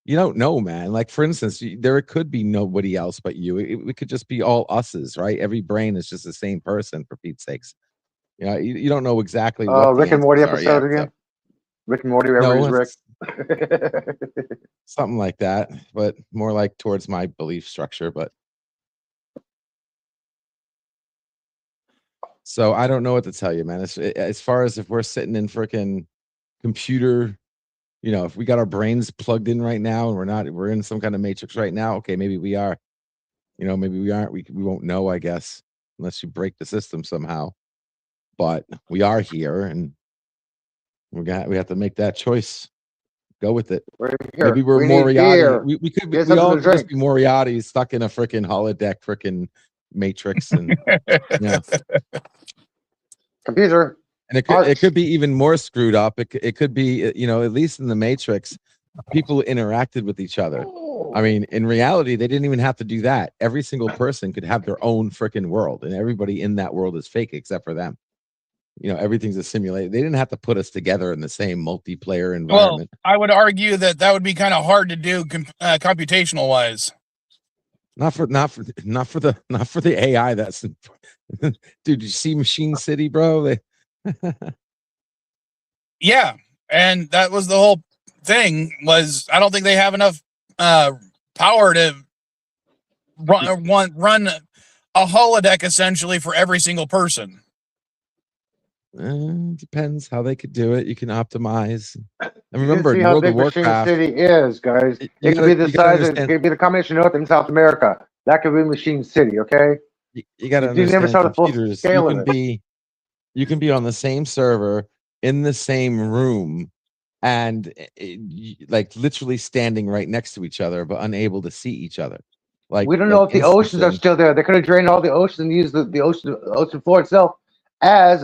You don't know, man. Like, for instance, there could be nobody else but you. It could just be all us's, right? Every brain is just the same person, for Pete's sakes. You know, you don't know exactly what Rick and Morty episode again. So. Rick and Morty, everybody's Rick. Something like that, but more like towards my belief structure. But so I don't know what to tell you, man. As far as if we're sitting in freaking computer. You know, if we got our brains plugged in right now and we're in some kind of matrix right now, okay, maybe we are. You know, maybe we aren't. We won't know, I guess, unless you break the system somehow. But we are here, and we have to make that choice. Go with it. Maybe we're Moriarty. We all could just be Moriarty stuck in a freaking holodeck, freaking matrix, and yeah. Computer. And it could be even more screwed up. It could be, you know, at least in the Matrix, people interacted with each other. I mean, in reality, they didn't even have to do that. Every single person could have their own freaking world, and everybody in that world is fake except for them. You know, everything's a simulation. They didn't have to put us together in the same multiplayer environment. Well, I would argue that would be kind of hard to do computational wise. Not for the AI. That's dude. You see Machine City, bro? Yeah, and that was the whole thing. Was I don't think they have enough power to run a holodeck essentially for every single person. Depends how they could do it. You can optimize. And remember, how big Machine City is, guys. It could be the size. It could be the combination of North and South America. That could be Machine City. Okay. You got to understand. You never saw the full scale of it. You can be on the same server in the same room and like literally standing right next to each other, but unable to see each other. Like, we don't know if the oceans are still there. They could have drained all the oceans and used the ocean floor itself as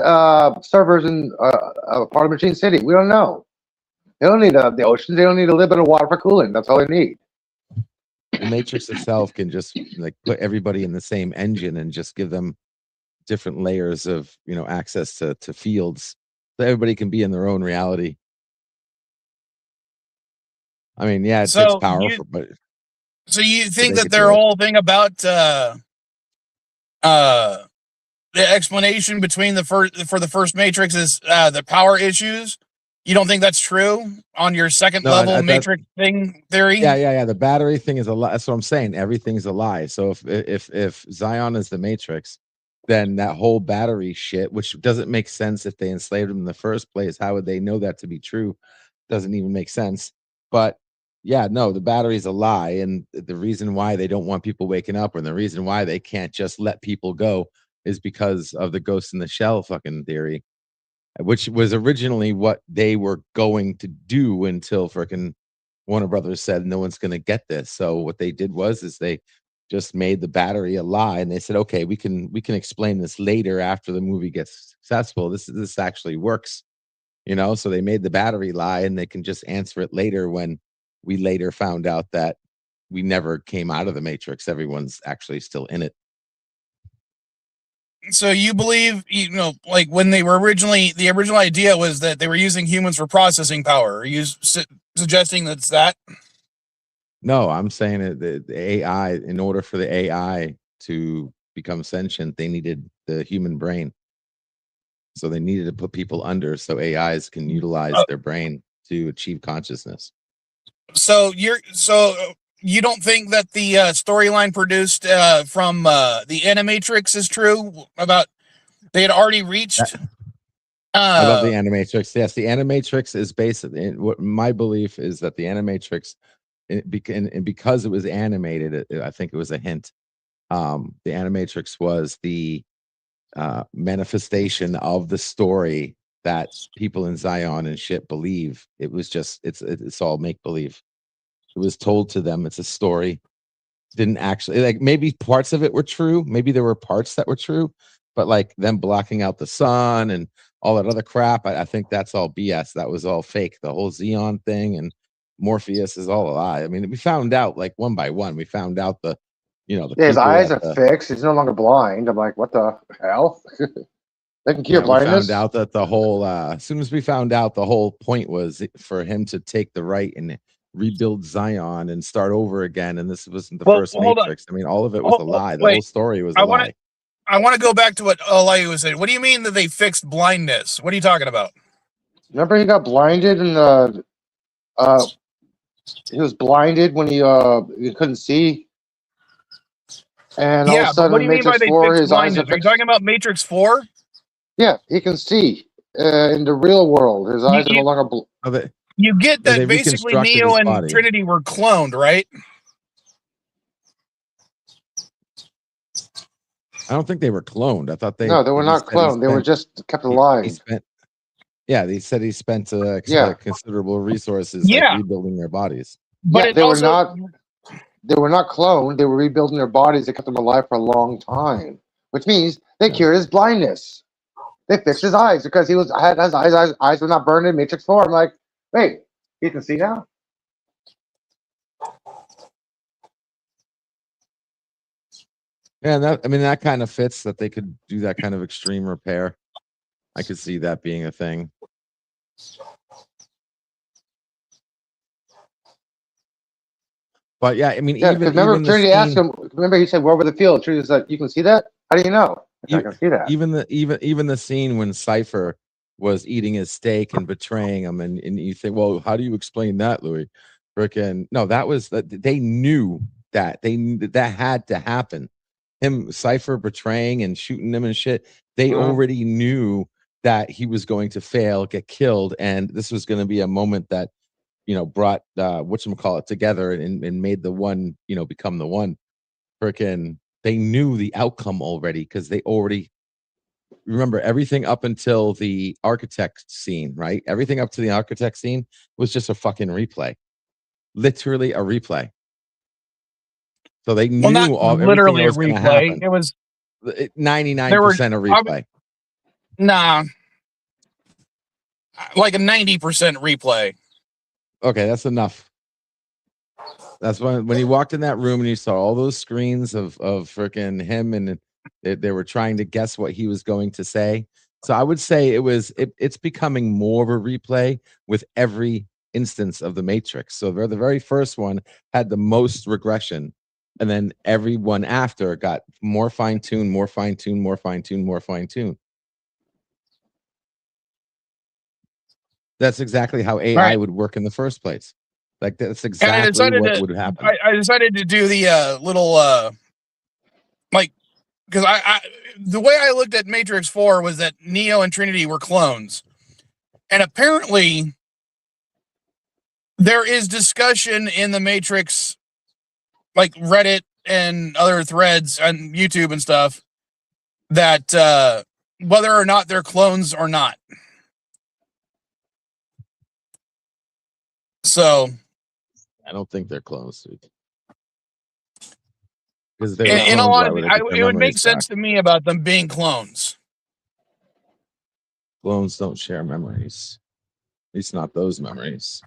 servers in part of Machine City. We don't know. They don't need the oceans. They don't need a little bit of water for cooling. That's all they need. The Matrix itself can just like put everybody in the same engine and just give them different layers of, you know, access to fields, so everybody can be in their own reality. I mean, yeah, it takes power, but so you think that their whole thing about the explanation between for the first Matrix is the power issues? You don't think that's true on your second level Matrix thing theory? Yeah. The battery thing is a lie. That's what I'm saying. Everything's a lie. So if Zion is the Matrix, then that whole battery shit, which doesn't make sense if they enslaved him in the first place, how would they know that to be true? Doesn't even make sense. But yeah, no, the battery's a lie. And the reason why they don't want people waking up, and the reason why they can't just let people go, is because of the ghost in the shell fucking theory, which was originally what they were going to do until freaking Warner Brothers said no one's going to get this. So what they did was they just made the battery a lie, and they said, okay, we can explain this later after the movie gets successful. This actually works, so they made the battery lie, and they can just answer it later when we later found out that we never came out of the Matrix. Everyone's actually still in it. So you believe, like when they were the original idea was that they were using humans for processing power. Are you suggesting that's that? No, I'm saying that the AI, in order for the AI to become sentient, they needed the human brain. So they needed to put people under so AIs can utilize their brain to achieve consciousness. So you don't think that the storyline produced from the Animatrix is true about they had already reached? About the Animatrix, yes, the Animatrix is basically what my belief is that the Animatrix, and because it was animated, I think it was a hint. The Animatrix was the manifestation of the story that people in Zion and shit believe. It was just it's all make believe. It was told to them. It's a story. Didn't actually, like, maybe parts of it were true. Maybe there were parts that were true, but like them blocking out the sun and all that other crap, I think that's all BS. That was all fake. The whole Xeon thing and Morpheus is all a lie. I mean, we found out like one by one. We found out the his eyes are fixed. He's no longer blind. I'm like, what the hell? They can cure blindness. We found out that the whole as soon as we found out, the whole point was for him to take the right and rebuild Zion and start over again. And this wasn't the first Matrix. I mean, all of it was a lie. The whole story was a lie. I want to go back to what Eli was saying. What do you mean that they fixed blindness? What are you talking about? Remember, he got blinded and he was blinded when he couldn't see. And all of a sudden, what do you Matrix mean by 4, they his fixed eyes are blindness? Are you fixed. talking about Matrix 4? Yeah, he can see in the real world. His eyes are no longer. You get that basically Neo and Trinity were cloned, right? I don't think they were cloned. I thought No, they were not cloned. They were just kept alive. They said he spent considerable resources rebuilding their bodies. But they were not cloned. They were rebuilding their bodies. They kept them alive for a long time, which means they cured his blindness. They fixed his eyes because his eyes were not burned in Matrix 4. I'm like, wait, he can see now? Yeah, that kind of fits, that they could do that kind of extreme repair. I could see that being a thing. But yeah, I mean, even Trinity asked him. Remember, he said, "Where were the field?" Trinity was like, "You can see that? How do you know?" I can see that. Even the scene when Cypher was eating his steak and betraying him, and you think, well, how do you explain that, Louis? Frickin' no, that was that they knew that that had to happen. Him, Cypher betraying and shooting them and shit. They already knew that he was going to fail, get killed, and this was going to be a moment that brought whatchamacallit together and made the one become the one. Frickin' they knew the outcome already, because they already remember everything up until the architect scene, right? Everything up to the architect scene was just a fucking replay, literally a replay. So they knew literally everything that was going to happen. It was 99% a replay. Nah, like a 90% replay. Okay, that's enough. That's when he walked in that room and you saw all those screens of freaking him, and they were trying to guess what he was going to say. So I would say it's becoming more of a replay with every instance of the Matrix. So the very first one had the most regression, and then everyone after got more fine-tuned, more fine-tuned, more fine-tuned, more fine-tuned. That's exactly how AI would work in the first place. Like, that's exactly what would happen. I decided to do the little because I the way I looked at Matrix 4 was that Neo and Trinity were clones, and apparently there is discussion in the Matrix, like Reddit and other threads on YouTube and stuff, that whether or not they're clones or not. So I don't think they're clones, dude. Because they were In all clones, why honesty, would they get their it would make memories back? sense to me about them being clones. Clones don't share memories. At least not those memories.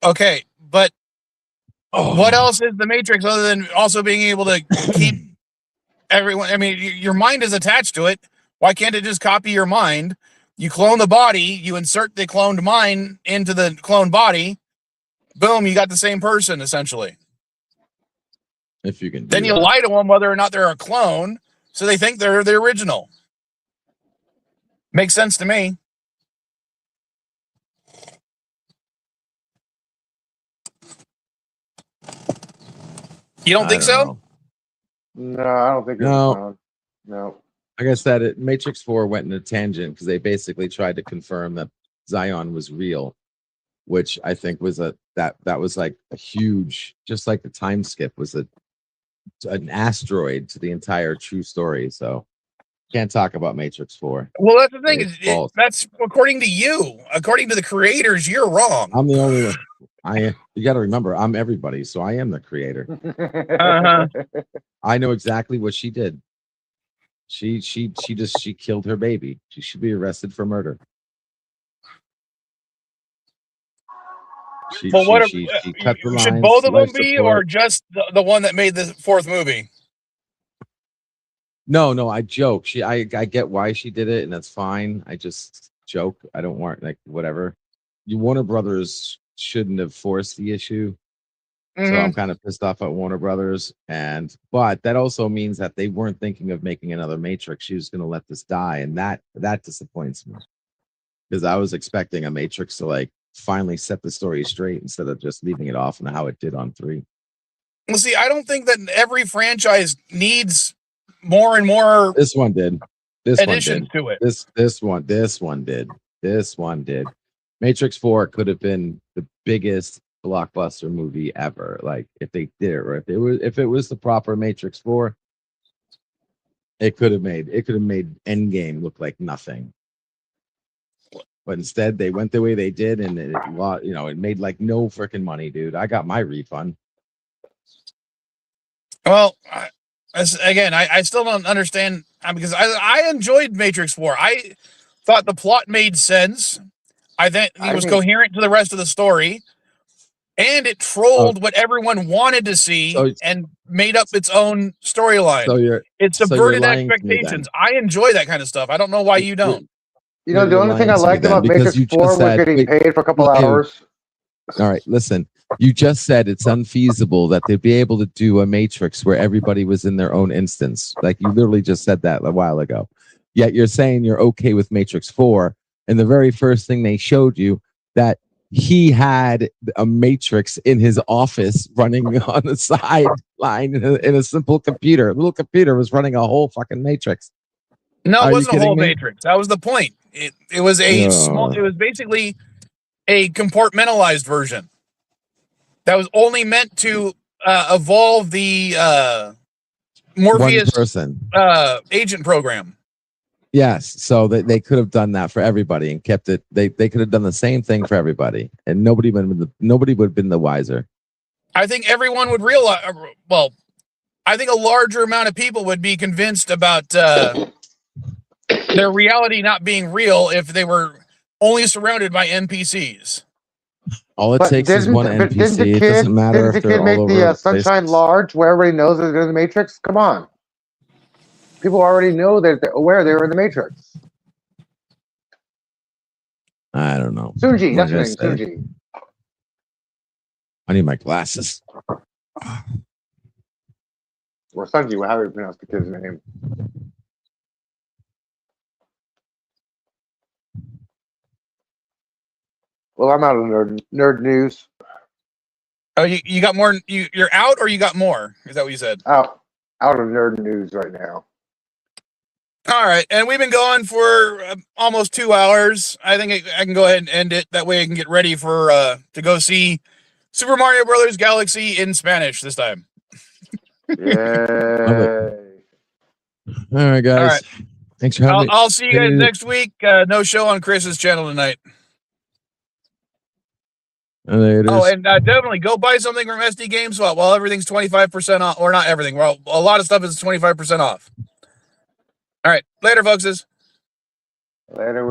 Okay, but what else is the Matrix other than also being able to keep everyone? I mean, your mind is attached to it. Why can't it just copy your mind? You clone the body, you insert the cloned mind into the cloned body. Boom, you got the same person essentially. If you can. Then you lie to them whether or not they're a clone, so they think they're the original. Makes sense to me. You don't think so? No, I don't think No. No. Like I said, Matrix 4 went in a tangent because they basically tried to confirm that Zion was real, which I think was that was like a huge, just like the time skip was an asteroid to the entire true story. So can't talk about Matrix 4. Well, that's the thing. False. That's according to you. According to the creators, you're wrong. I'm the only one. You got to remember, I'm everybody, so I am the creator. I know exactly what she did. She killed her baby. She should be arrested for murder. She cut the lines. Should both of them be, or just the one that made the fourth movie? No, I joke. I get why she did it, and that's fine. I just joke. I don't want, like, whatever. Warner Brothers shouldn't have forced the issue. So I'm kind of pissed off at Warner Brothers, but that also means that they weren't thinking of making another Matrix. She was going to let this die, and that disappoints me because I was expecting a Matrix to like finally set the story straight instead of just leaving it off and how it did on 3. Well, see, I don't think that every franchise needs more and more. This one did. Additions to it. This one did. Matrix 4 could have been the biggest blockbuster movie ever. Like if they did it, or if it was the proper Matrix 4, it could have made Endgame look like nothing. But instead they went the way they did, and it made like no freaking money, dude. I got my refund. Well, I still don't understand because I enjoyed Matrix 4. I thought the plot made sense. I think it was coherent to the rest of the story. And it trolled what everyone wanted to see and made up its own storyline. It subverted expectations. I enjoy that kind of stuff. I don't know why you don't. You know, the only thing I liked about Matrix 4 was getting paid for a couple hours. All right, listen. You just said it's unfeasible that they'd be able to do a Matrix where everybody was in their own instance. Like you literally just said that a while ago. Yet you're saying you're okay with Matrix 4. And the very first thing they showed you that he had a Matrix in his office running on the sideline in a simple computer. A little computer was running a whole fucking Matrix. No, it wasn't a whole Matrix. That was the point. It was a small. It was basically a compartmentalized version that was only meant to evolve the Morpheus agent program. Yes, so they could have done that for everybody and kept it. They could have done the same thing for everybody, and nobody would have been the wiser. I think everyone would realize. Well, I think a larger amount of people would be convinced about their reality not being real if they were only surrounded by NPCs. All it takes is one NPC. It doesn't matter if they're all over the Sunshine Large, where everybody knows they're in the Matrix. Come on. People already know that they're aware they were in the Matrix. I don't know. Sunji, that's her name, Sunji. I need my glasses. Or Sunji, however you pronounce the kid's name. Well, I'm out of nerd news. Oh, you got more? You're out, or you got more? Is that what you said? Out of nerd news right now. All right, and we've been going for almost 2 hours. I think I can go ahead and end it. That way I can get ready for to go see Super Mario Brothers Galaxy in Spanish this time. Yay. All right, guys. All right. Thanks for having me. I'll see you guys next week. No show on Chris's channel tonight. And there it is. Oh, and definitely go buy something from SD GameSwap while everything's 25% off, or not everything. Well, a lot of stuff is 25% off. All right, later, folks. Later.